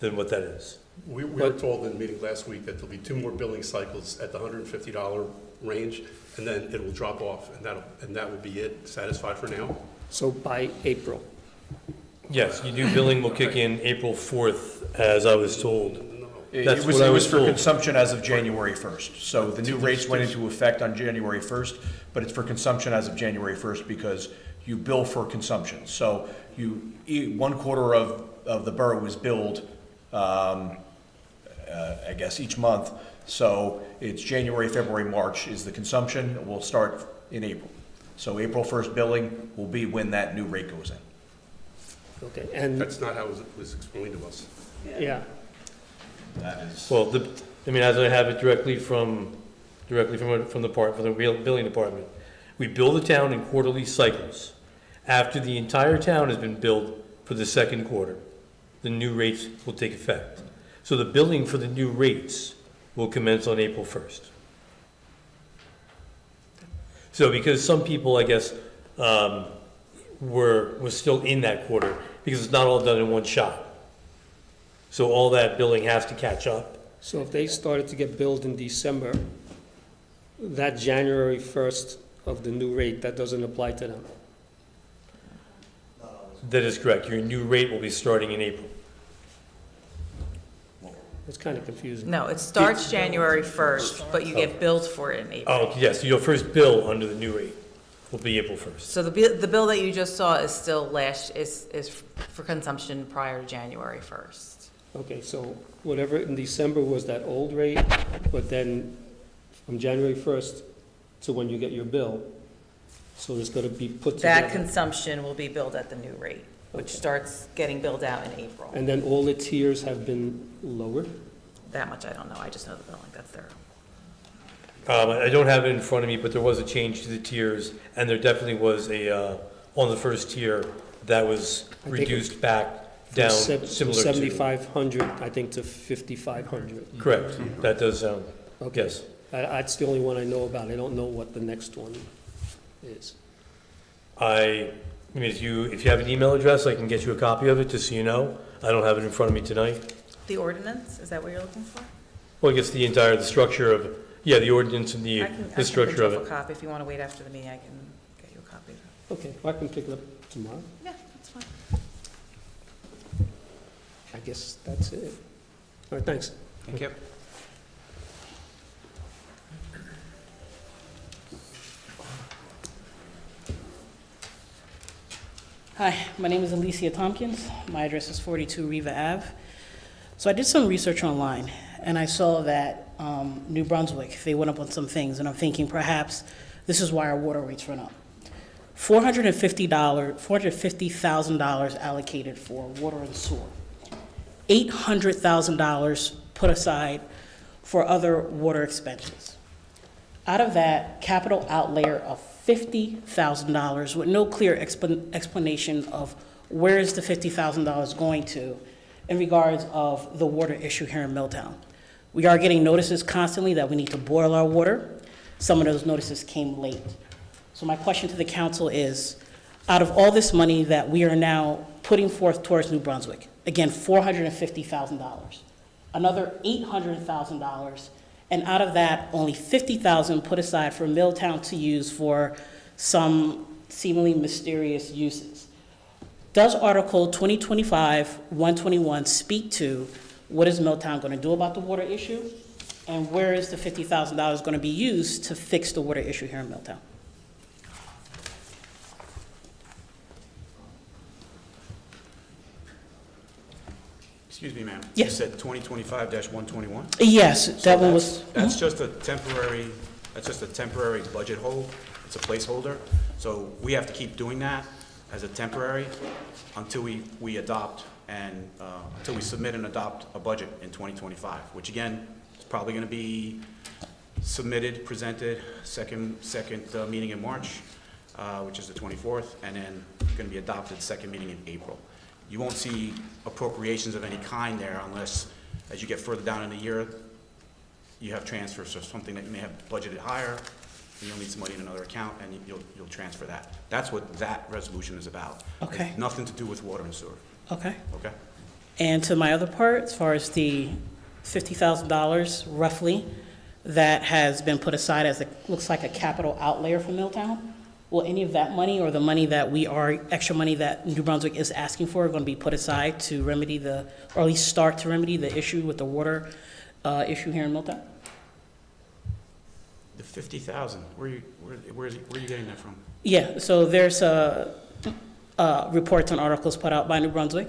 than what that is. We were told in the meeting last week that there'll be 2 more billing cycles at the $150 range, and then it will drop off, and that will be it, satisfied for now? So by April? Yes, your new billing will kick in April 4th, as I was told. That's It what I was was for told. consumption as of January 1st. So the new rates went into effect on January 1st, but it's for consumption as of January 1st because you bill for consumption. So one quarter of the borough is billed, I guess, each month. So it's January, February, March is the consumption. It will start in April. So April 1st billing will be when that new rate goes in. Okay, and, That's not how it was explained to us. yeah, Well, as I have it directly from the billing department, we bill the town in quarterly cycles. After the entire town has been billed for the second quarter, the new rates will take effect. So the billing for the new rates will commence on April 1st. So because some people, I guess, were still in that quarter, because it's not all done in one shot. So all that billing has to catch up. so if they started to get billed in December, that January 1st of the new rate, that doesn't apply to them? That is correct. Your new rate will be starting in April. It's kind of confusing. No, it starts January 1st, but you get billed for it in April. Oh, yes, your first bill under the new rate will be April 1st. So the bill that you just saw is still is for consumption prior to January 1st. Okay, so whatever in December was that old rate, but then from January 1st to when you get your bill, so it's going to be put together. That consumption will be billed at the new rate, which Okay. starts getting billed out in April. And then all the tiers have been lowered? That much I don't know, I just know the billing, that's their. I don't have it in front of me, but there was a change to the tiers, and there definitely was on the first tier, that was I think reduced back down, From similar to. 7,500, I think, to 5,500. Correct, that does sound, Okay. yes. That's the only one I know about. I don't know what the next one is. I mean, if you have an email address, I can get you a copy of it, just so you know. I don't have it in front of me tonight. The ordinance, is that what you're looking for? Well, I guess the structure of, the ordinance and the structure of I can print off a it. copy, if you want to wait after the meeting, I can get you a copy. Okay, well, I can pick it up tomorrow. Yeah, that's fine. I guess that's it. All right, thanks. Thank you. Hi, my name is Alicia Tompkins. My address is 42 Riva Ave. So I did some research online, and I saw that New Brunswick, they went up on some things, and I'm thinking perhaps this is why our water rates went up. $450,000 allocated for water and sewer. $800,000 put aside for other water expenses. Out of that, capital outlay of $50,000 with no clear explanation of where is the $50,000 going to in regards of the water issue here in Milltown? We are getting notices constantly that we need to boil our water. Some of those notices came late. So my question to the council is, out of all this money that we are now putting forth towards New Brunswick, again, $450,000, another $800,000, and out of that, only $50,000 put aside for Milltown to use for some seemingly mysterious uses. Does Article 2025-121 speak to what is Milltown going to do about the water issue? And where is the $50,000 going to be used to fix the water issue here in Milltown? Excuse me, ma'am. Yes. You said 2025-121? Yes, that one was. That's just a temporary, budget hold. It's a placeholder. So we have to keep doing that as a temporary until we adopt and, until we submit and adopt a budget in 2025, which again, is probably gonna be submitted, presented, second meeting in March, which is the 24th, and then gonna be adopted second meeting in April. You won't see appropriations of any kind there unless, as you get further down in the year, you have transfers of something that you may have budgeted higher, and you'll need some money in another account, and you'll transfer that. That's what that resolution is about. Okay. It's nothing to do with water and sewer, Okay. okay? And to my other part, as far as the $50,000 roughly that has been put aside as looks like a capital outlay for Milltown, will any of that money or the money that extra money that New Brunswick is asking for going to be put aside to remedy or at least start to remedy the issue with the water issue here in Milltown? The 50,000, where are you getting that from? Yeah, so there's reports and articles put out by New Brunswick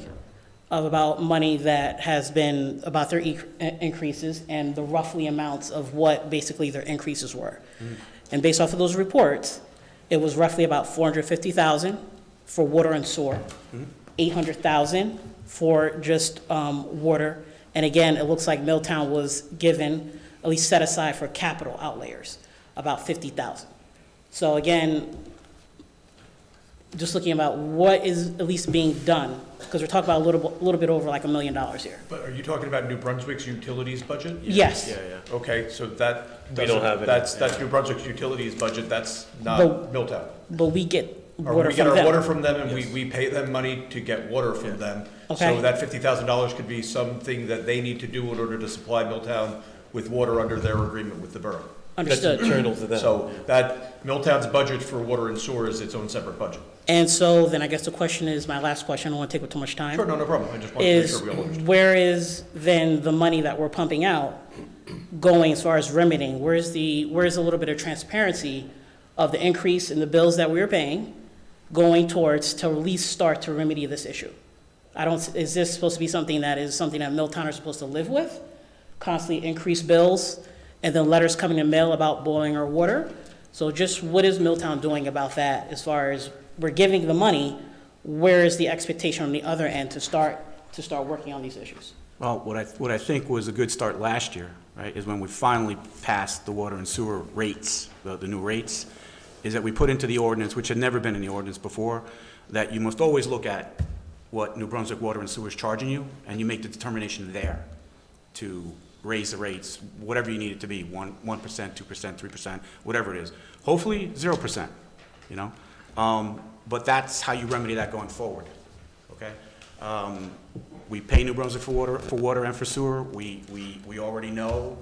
of about money that has been about their increases and the roughly amounts of what basically their increases were. And based off of those reports, it was roughly about $450,000 for water and sewer, $800,000 for just water. And again, it looks like Milltown was given, at least set aside for capital outlayers, about $50,000. So again, just looking about what is at least being done, because we're talking about a little bit over like $1 million here. But are you talking about New Brunswick's utilities budget? Yes. Yeah. Okay, so that We don't have that's New Brunswick's utilities budget, that's not But- Milltown. But we get Or water we get from our them. water from them, and we pay them money to get water from them. Okay. So that $50,000 could be something that they need to do in order to supply Milltown with water under their agreement with the borough. Understood. That's internal to them. So that, Milltown's budget for water and sewer is its own separate budget. And so then I guess the question is, my last question, I don't want to take up too much time. Sure, no problem, I just wanted to make Is sure we all understood. where is then the money that we're pumping out going as far as remedying? Where's a little bit of transparency of the increase in the bills that we're paying going towards to at least start to remedy this issue? Is this supposed to be something that Milltown are supposed to live with? Constantly increase bills and then letters coming in the mail about boiling our water? So just what is Milltown doing about that as far as we're giving the money, where is the expectation on the other end to start working on these issues? Well, what I think was a good start last year, right, is when we finally passed the water and sewer rates, the new rates, is that we put into the ordinance, which had never been in the ordinance before, that you must always look at what New Brunswick Water and Sewer is charging you, and you make the determination there to raise the rates, whatever you need it to be, 1%, 2%, 3%, whatever it is. Hopefully, 0%, you know? But that's how you remedy that going forward, okay? We pay New Brunswick for water and for sewer. We already know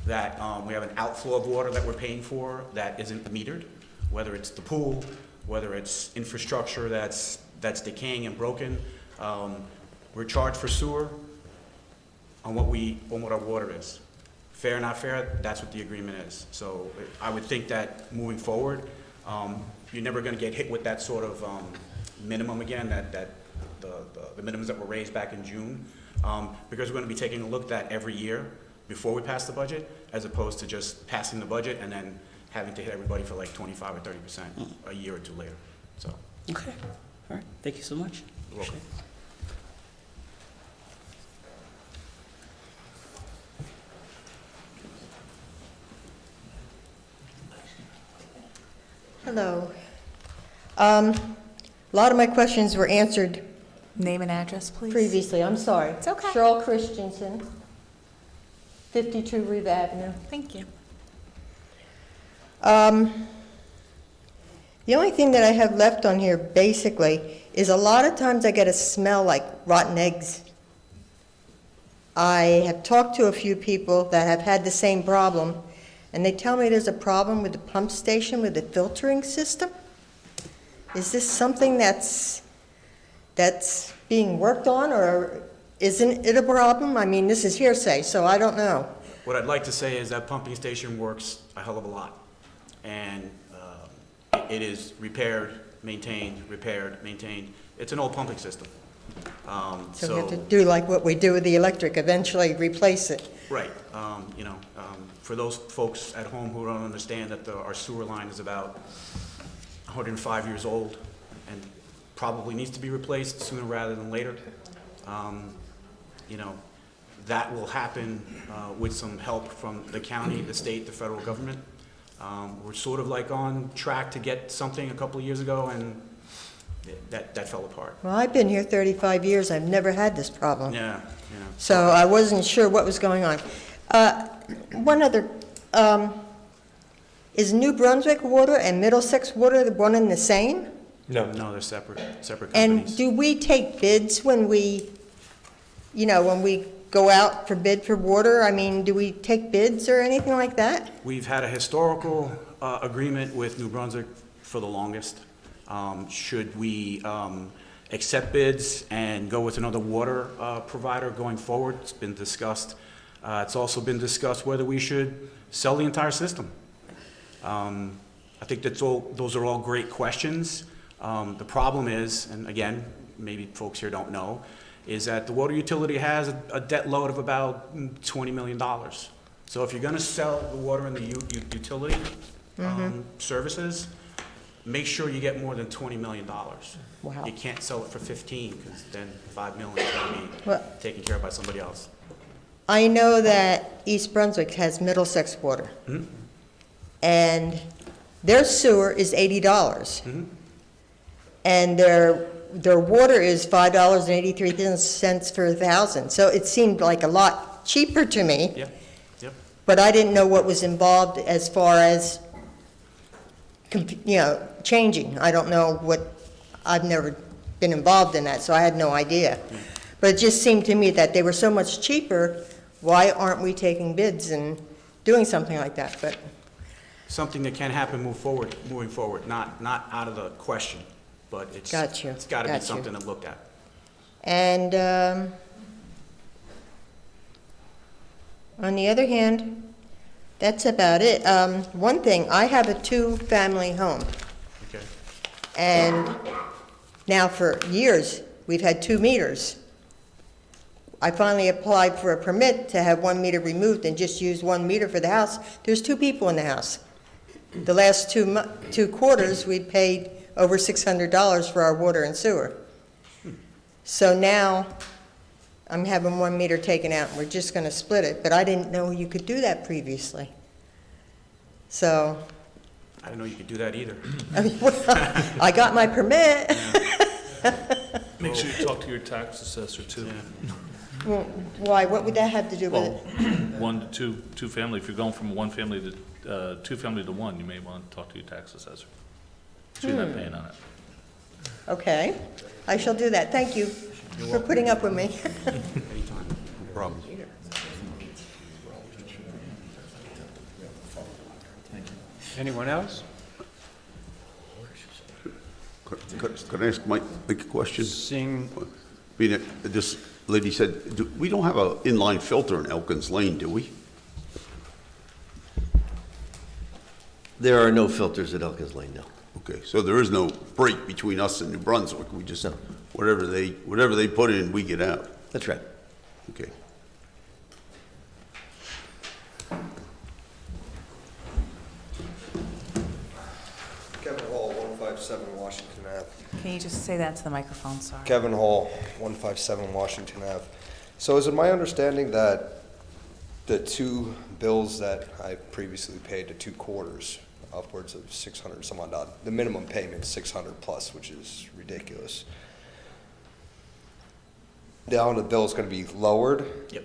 that we have an outflow of water that we're paying for that isn't metered, whether it's the pool, whether it's infrastructure that's decaying and broken. We're charged for sewer on what our water is. Fair, not fair, that's what the agreement is. So I would think that moving forward, you're never gonna get hit with that sort of minimum again, the minimums that were raised back in June, because we're gonna be taking a look at that every year before we pass the budget, as opposed to just passing the budget and then having to hit everybody for like 25 or 30% a year or two later, so. Okay, all right, thank you so much. You're welcome. Hello. A lot of my questions were answered Name and address, please. Previously, I'm sorry. It's okay. Cheryl Christensen, 52 Riva Avenue. Thank you. The only thing that I have left on here, basically, is a lot of times I get a smell like rotten eggs. I have talked to a few people that have had the same problem, and they tell me there's a problem with the pump station with the filtering system. Is this something that's being worked on, or isn't it a problem? I mean, this is hearsay, so I don't know. What I'd like to say is that pumping station works a hell of a lot. And it is repaired, maintained. It's an old pumping system. So we have to do like what we do with the electric, eventually replace it. Right. For those folks at home who don't understand that our sewer line is about 105 years old and probably needs to be replaced sooner rather than later, that will happen with some help from the county, the state, the federal government. We're sort of like on track to get something a couple of years ago, and that fell apart. Well, I've been here 35 years, I've never had this problem. Yeah. So I wasn't sure what was going on. One other, is New Brunswick water and Middlesex water the one and the same? No, they're separate companies. And do we take bids when we go out for bid for water? I mean, do we take bids or anything like that? We've had a historical agreement with New Brunswick for the longest. Should we accept bids and go with another water provider going forward? It's been discussed. It's also been discussed whether we should sell the entire system. I think those are all great questions. The problem is, and again, maybe folks here don't know, is that the water utility has a debt load of about $20 million. So if you're going to sell the water and the utility services, make sure you get more than $20 million. Wow. You can't sell it for 15, because then $5 million is going to be taken care of by somebody else. I know that East Brunswick has Middlesex water. Mm-hmm. And their sewer is $80. Mm-hmm. And their water is $5.83 for 1,000. So it seemed like a lot cheaper to me. Yep. But I didn't know what was involved as far as, changing. I don't know I've never been involved in that, so I had no idea. Yeah. But it just seemed to me that they were so much cheaper, why aren't we taking bids and doing something like that? But Something that can happen moving forward, not out of the question, but it's got to be something to look at. And on the other hand, that's about it. One thing, I have a two-family home. Okay. And now for years, we've had 2 meters. I finally applied for a permit to have 1 meter removed and just use 1 meter for the house. There's 2 people in the house. The last two quarters, we paid over $600 for our water and sewer. So now, I'm having 1 meter taken out, and we're just going to split it, but I didn't know you could do that previously. So, I didn't know you could do that either. I got my permit. Make sure you talk to your tax assessor too. Yeah. Well, why? What would that have to do with Well, it? 1 to 2 family, if you're going from 1 family to 2 family to 1, you may want to talk to your tax assessor. So you're not paying on it. Okay, I shall do that. Thank you for putting up with me. Anytime, no problem. Anyone else? Could I ask Mike a question? Seeing, I mean, this lady said, we don't have an inline filter in Elkins Lane, do we? There are no filters at Elkins Lane, no. Okay, so there is no break between us and New Brunswick. We just, whatever they put in, we get out. That's right. Okay. Kevin Hall, 157 Washington Ave. Can you just say that to the microphone, sorry? Kevin Hall, 157 Washington Ave. So is it my understanding that the 2 bills that I previously paid, the 2 quarters, upwards of 600 some odd, the minimum payment 600 plus, which is ridiculous. now the bill's gonna be lowered. Yep.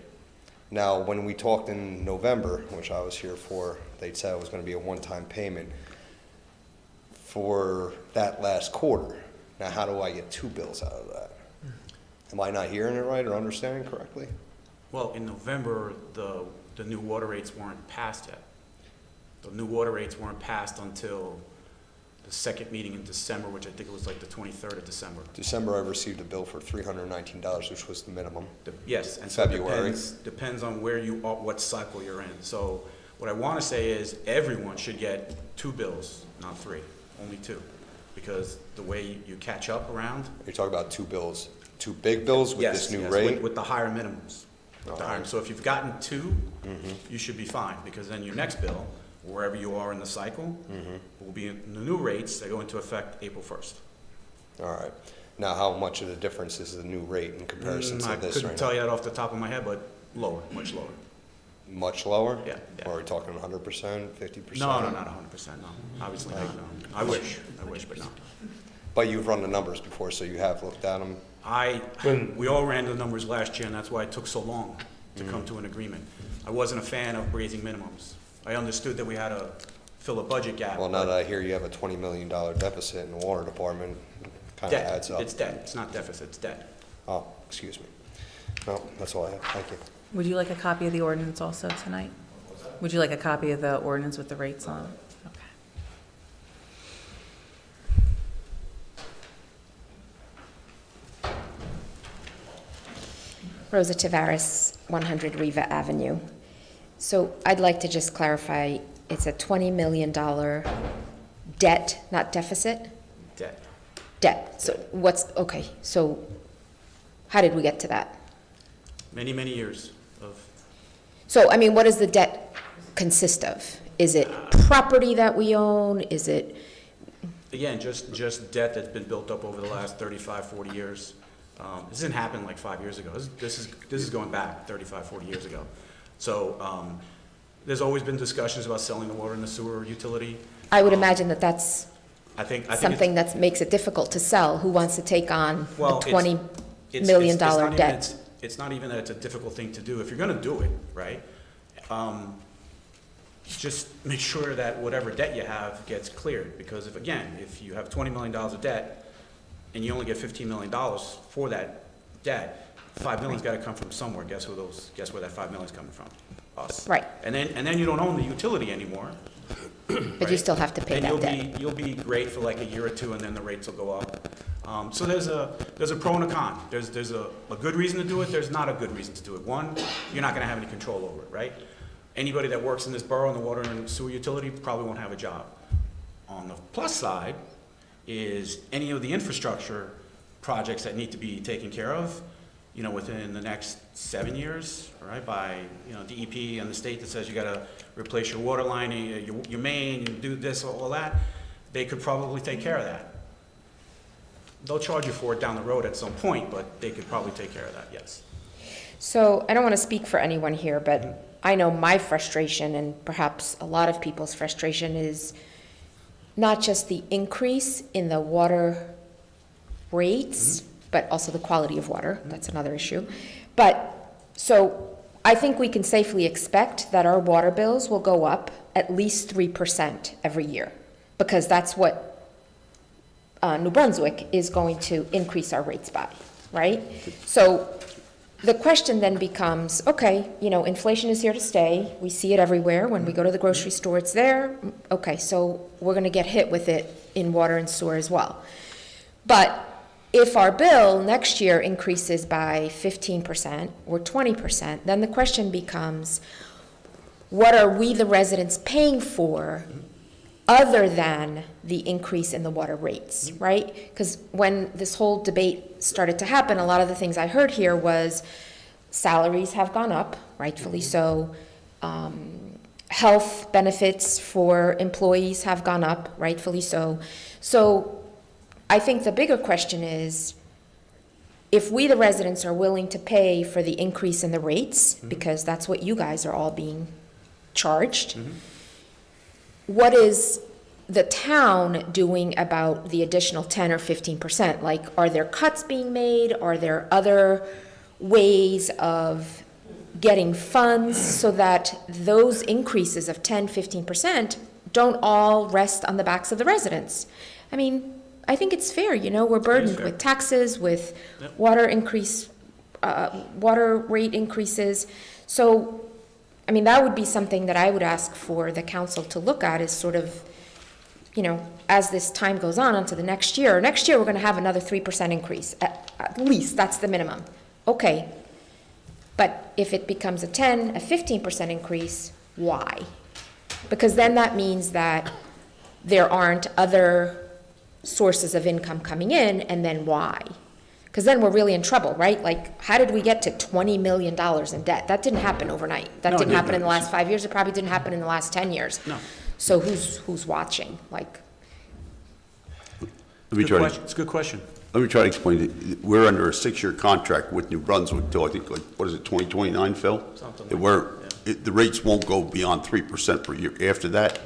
Now, when we talked in November, which I was here for, they said it was gonna be a one-time payment for that last quarter. Now, how do I get two bills out of that? Am I not hearing it right or understanding correctly? Well, in November, the new water rates weren't passed yet. The new water rates weren't passed until the second meeting in December, which I think it was like the 23rd of December. December, I received a bill for $319, which was the minimum. Yes, and so it February. depends on where you are, what cycle you're in. So what I want to say is everyone should get two bills, not three, only two. Because the way you catch up around. You're talking about two bills, two big bills with this new Yes, rate? with the higher minimums. With the higher- So if you've gotten two, you should be fine, because then your next bill, wherever you are in the cycle, will be in the new rates that go into effect April 1st. All right. Now, how much of the difference is the new rate in comparison to I this couldn't right tell now? you that off the top of my head, but lower, much lower. Much lower? Yeah, yeah. Or are we talking 100%, 50%? No, not 100%, no. Obviously not, no. I wish, but no. But you've run the numbers before, so you have looked at them? We all ran the numbers last year, and that's why it took so long to come to an agreement. I wasn't a fan of raising minimums. I understood that we had to fill a budget gap. Well, now that I hear you have a $20 million deficit in the water department, kind of Debt. adds up. It's debt, it's not deficit, it's debt. Oh, excuse me. No, that's all I have. Thank you. Would you like a copy of the ordinance also tonight? Would you like a copy of the ordinance with the rates on it? Okay. Rosa Tavares, 100 Riva Avenue. So I'd like to just clarify, it's a $20 million debt, not deficit? Debt. Debt. So okay, so how did we get to that? Many, many years of, So, I mean, what does the debt consist of? Is it property that we own? Is it, again, just debt that's been built up over the last 35, 40 years. This didn't happen like 5 years ago. This is going back 35, 40 years ago. So there's always been discussions about selling the water and the sewer utility. I would imagine that that's I think something that makes it difficult to sell. Who wants to take on a Well, $20 million debt? It's not even that it's a difficult thing to do. If you're going to do it, right, just make sure that whatever debt you have gets cleared. Because if you have $20 million of debt and you only get $15 million for that debt, $5 million's got to come from somewhere. Guess where that $5 million's coming from? Us. Right. And then you don't own the utility anymore. But you still have to pay that debt. You'll be great for like a year or two, and then the rates will go up. So there's a pro and a con. There's a good reason to do it. There's not a good reason to do it. One, you're not going to have any control over it, right? Anybody that works in this borough in the water and sewer utility probably won't have a job. On the plus side is any of the infrastructure projects that need to be taken care of, within the next 7 years, right? By DEP and the state that says you got to replace your water line, your main, do this, all that. They could probably take care of that. They'll charge you for it down the road at some point, but they could probably take care of that, yes. So I don't want to speak for anyone here, but I know my frustration, and perhaps a lot of people's frustration, is not just the increase in the water rates, but also the quality of water. That's another issue. But, so I think we can safely expect that our water bills will go up at least 3% every year, because that's what New Brunswick is going to increase our rates by, right? So the question then becomes, okay, inflation is here to stay. We see it everywhere. When we go to the grocery store, it's there. Okay, so we're going to get hit with it in water and sewer as well. But if our bill next year increases by 15% or 20%, then the question becomes, what are we, the residents, paying for other than the increase in the water rates, right? Because when this whole debate started to happen, a lot of the things I heard here was salaries have gone up, rightfully so. Health benefits for employees have gone up, rightfully so. So I think the bigger question is, if we, the residents, are willing to pay for the increase in the rates, because that's what you guys are all being charged, what is the town doing about the additional 10 or 15%? Like, are there cuts being made? Are there other ways of getting funds so that those increases of 10, 15% don't all rest on the backs of the residents. I mean, I think it's fair, you know, we're burdened with taxes, with water rate increases. So, I mean, that would be something that I would ask for the council to look at, is sort of, you know, as this time goes on into the next year. Next year, we're going to have another 3% increase, at least, that's the minimum. Okay, but if it becomes a 10, a 15% increase, why? Because then that means that there aren't other sources of income coming in, and then why? Because then we're really in trouble, right? Like, how did we get to $20 million in debt? That didn't happen overnight. That didn't happen in the last 5 years. It probably didn't happen in the last 10 years. No. So who's watching? Like, It's a good question. Let me try to explain it. We're under a 6-year contract with New Brunswick till, I think, like, what is it, 2029, Phil? Something The rates won't go beyond 3% per year. After that,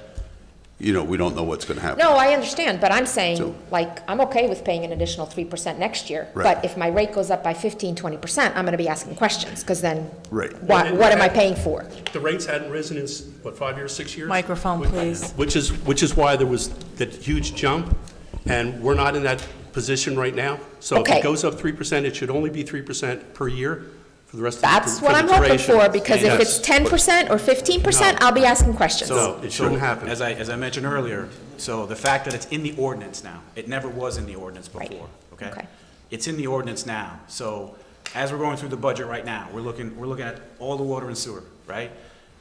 you know, we don't know what's going to happen. no, I understand, but I'm saying, So- like, I'm okay with paying an additional 3% next year. Right. But if my rate goes up by 15, 20%, I'm going to be asking questions, because then Right. what am I paying for? The rates hadn't risen in, what, 5 years, 6 years? Microphone, please. Which is why there was that huge jump, and we're not in that position right now. So if Okay. it goes up 3%, it should only be 3% per year for the rest of the That's for what the I'm hoping duration. for, because if it's 10% or 15%, I'll be asking questions. No, it shouldn't happen. As I mentioned earlier, so the fact that it's in the ordinance now, it never was in the ordinance before, okay? Okay. It's in the ordinance now, so as we're going through the budget right now, we're looking at all the water and sewer, right?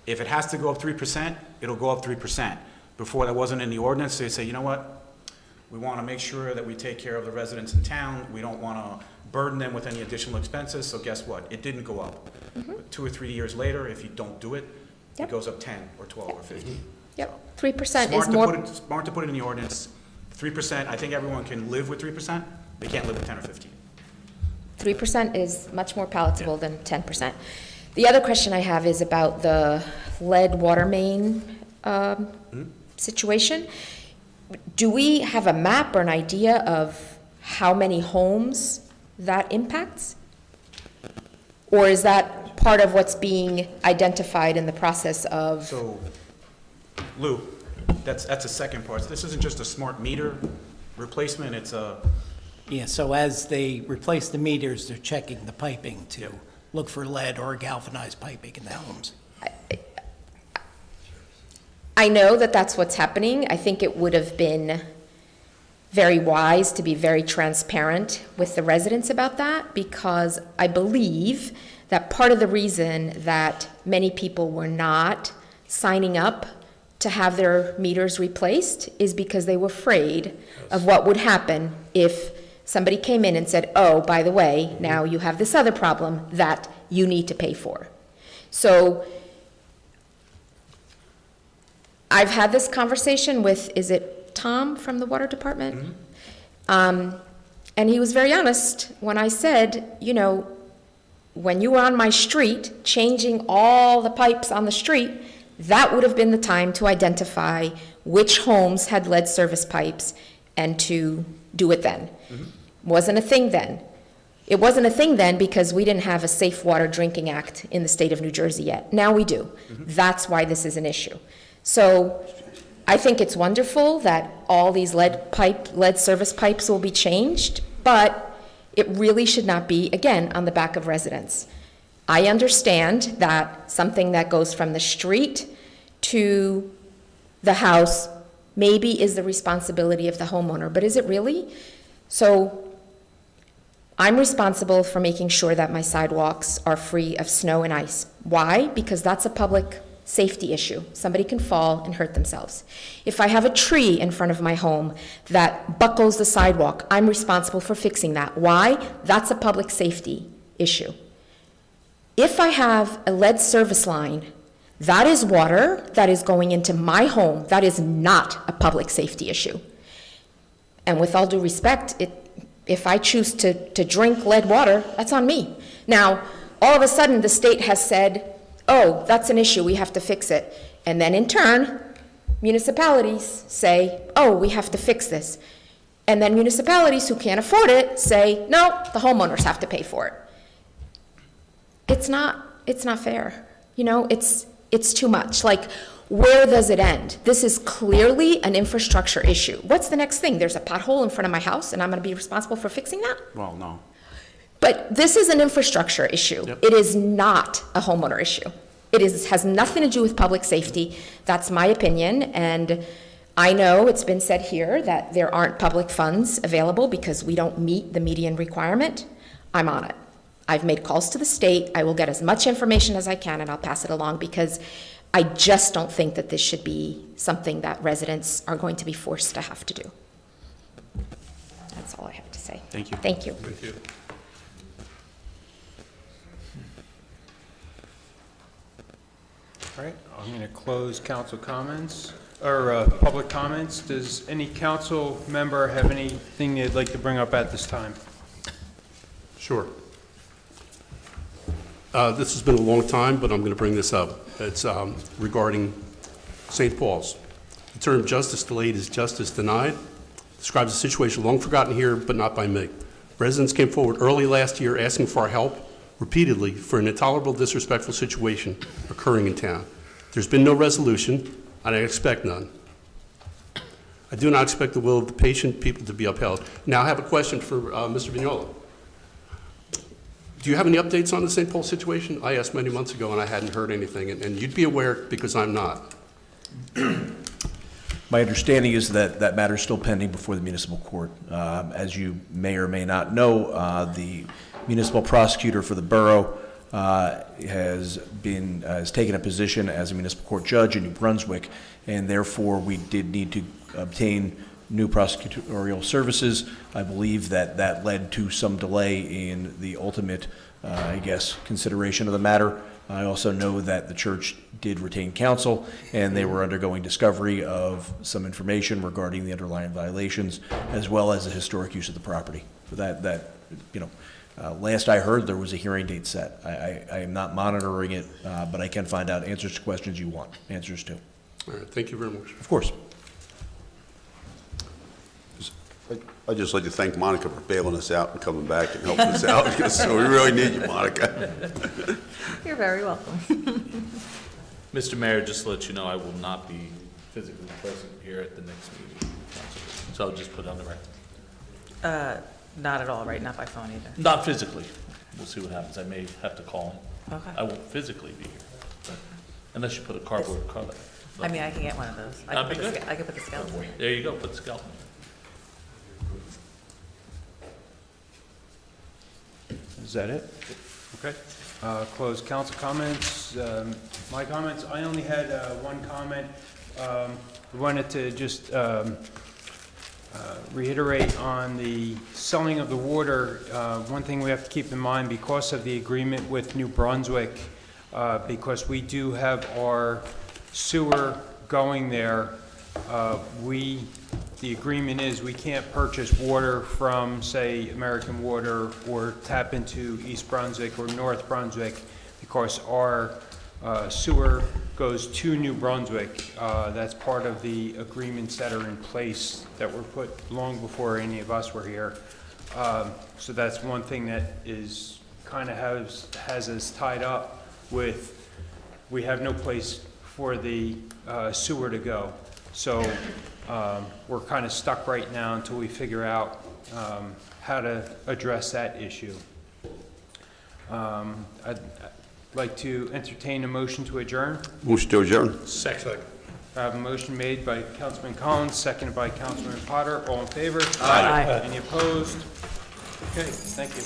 If it has to go up 3%, it'll go up 3%. Before that wasn't in the ordinance, they say, you know what? We want to make sure that we take care of the residents in town. We don't want to burden them with any additional expenses, so guess what? It didn't go up. But 2 or 3 years later, if you don't do it, Yep. it goes up 10 or 12 or 15. Yep, 3% is more, Smart to put it in the ordinance. 3%, I think everyone can live with 3%. They can't live with 10 or 15. 3% is much more palatable than 10%. The other question I have is about the lead water main situation. Do we have a map or an idea of how many homes that impacts? Or is that part of what's being identified in the process of? So, Lou, that's the second part. This isn't just a smart meter replacement, it's a, Yeah, so as they replace the meters, they're checking the piping to look for lead or galvanized piping in the homes. I know that that's what's happening. I think it would have been very wise to be very transparent with the residents about that, because I believe that part of the reason that many people were not signing up to have their meters replaced is because they were afraid of what would happen if somebody came in and said, oh, by the way, now you have this other problem that you need to pay for. So I've had this conversation with, is it Tom from the water department? And he was very honest when I said, you know, when you were on my street, changing all the pipes on the street, that would have been the time to identify which homes had lead service pipes and to do it then. Wasn't a thing then. It wasn't a thing then because we didn't have a Safe Water Drinking Act in the state of New Jersey yet. Now we do. That's why this is an issue. So I think it's wonderful that all these lead service pipes will be changed, but it really should not be, again, on the back of residents. I understand that something that goes from the street to the house maybe is the responsibility of the homeowner, but is it really? So I'm responsible for making sure that my sidewalks are free of snow and ice. Why? Because that's a public safety issue. Somebody can fall and hurt themselves. If I have a tree in front of my home that buckles the sidewalk, I'm responsible for fixing that. Why? That's a public safety issue. If I have a lead service line, that is water that is going into my home. That is not a public safety issue. And with all due respect, if I choose to drink lead water, that's on me. Now, all of a sudden, the state has said, oh, that's an issue, we have to fix it. And then in turn, municipalities say, oh, we have to fix this. And then municipalities who can't afford it say, no, the homeowners have to pay for it. it's not fair. You know, it's too much. Like, where does it end? This is clearly an infrastructure issue. What's the next thing? There's a pothole in front of my house and I'm gonna be responsible for fixing that? Well, no. But this is an infrastructure issue. Yep. It is not a homeowner issue. Has nothing to do with public safety. That's my opinion, and I know it's been said here that there aren't public funds available because we don't meet the median requirement. I'm on it. I've made calls to the state. I will get as much information as I can, and I'll pass it along, because I just don't think that this should be something that residents are going to be forced to have to do. That's all I have to say. Thank you. Thank you. Thank you. All right, I'm going to close council comments, or public comments. Does any council member have anything they'd like to bring up at this time? Sure. This has been a long time, but I'm going to bring this up. It's regarding St. Paul's. The term justice delayed is justice denied. Describes a situation long forgotten here, but not by me. Residents came forward early last year asking for our help repeatedly for an intolerable, disrespectful situation occurring in town. There's been no resolution, and I expect none. I do not expect the will of the patient people to be upheld. Now, I have a question for Mr. Vignola. Do you have any updates on the St. Paul situation? I asked many months ago, and I hadn't heard anything, and you'd be aware because I'm not. My understanding is that that matter is still pending before the municipal court. As you may or may not know, the municipal prosecutor for the borough has taken a position as a municipal court judge in New Brunswick, and therefore we did need to obtain new prosecutorial services. I believe that led to some delay in the ultimate, consideration of the matter. I also know that the church did retain counsel, and they were undergoing discovery of some information regarding the underlying violations, as well as the historic use of the property. Last I heard, there was a hearing date set. I am not monitoring it, but I can find out answers to questions you want answers to. All right, thank you very much. Of course. I'd just like to thank Monica for bailing us out and coming back and helping us out, so we really need you, Monica. You're very welcome. Mr. Mayor, just to let you know, I will not be physically present here at the next meeting. So I'll just put it on the record. Not at all, right? Not by phone either? Not physically. We'll see what happens. I may have to call in. Okay. I won't physically be here, but unless you put a cardboard cover. I mean, I can get one of those. That'd be good. I can put the skeleton. There you go, put the skeleton. Is that it? Okay. Close council comments. My comments, I only had one comment. We wanted to just reiterate on the selling of the water. One thing we have to keep in mind, because of the agreement with New Brunswick, because we do have our sewer going there, the agreement is we can't purchase water from, say, American Water or tap into East Brunswick or North Brunswick, because our sewer goes to New Brunswick. That's part of the agreements that are in place that were put long before any of us were here. So that's one thing that is kind of has us tied up with, we have no place for the sewer to go. So we're kind of stuck right now until we figure out how to address that issue. I'd like to entertain a motion to adjourn. Motion to adjourn. Second. I have a motion made by Councilman Collins, seconded by Councilman Potter. All in favor? Aye. Any opposed? Okay, thank you.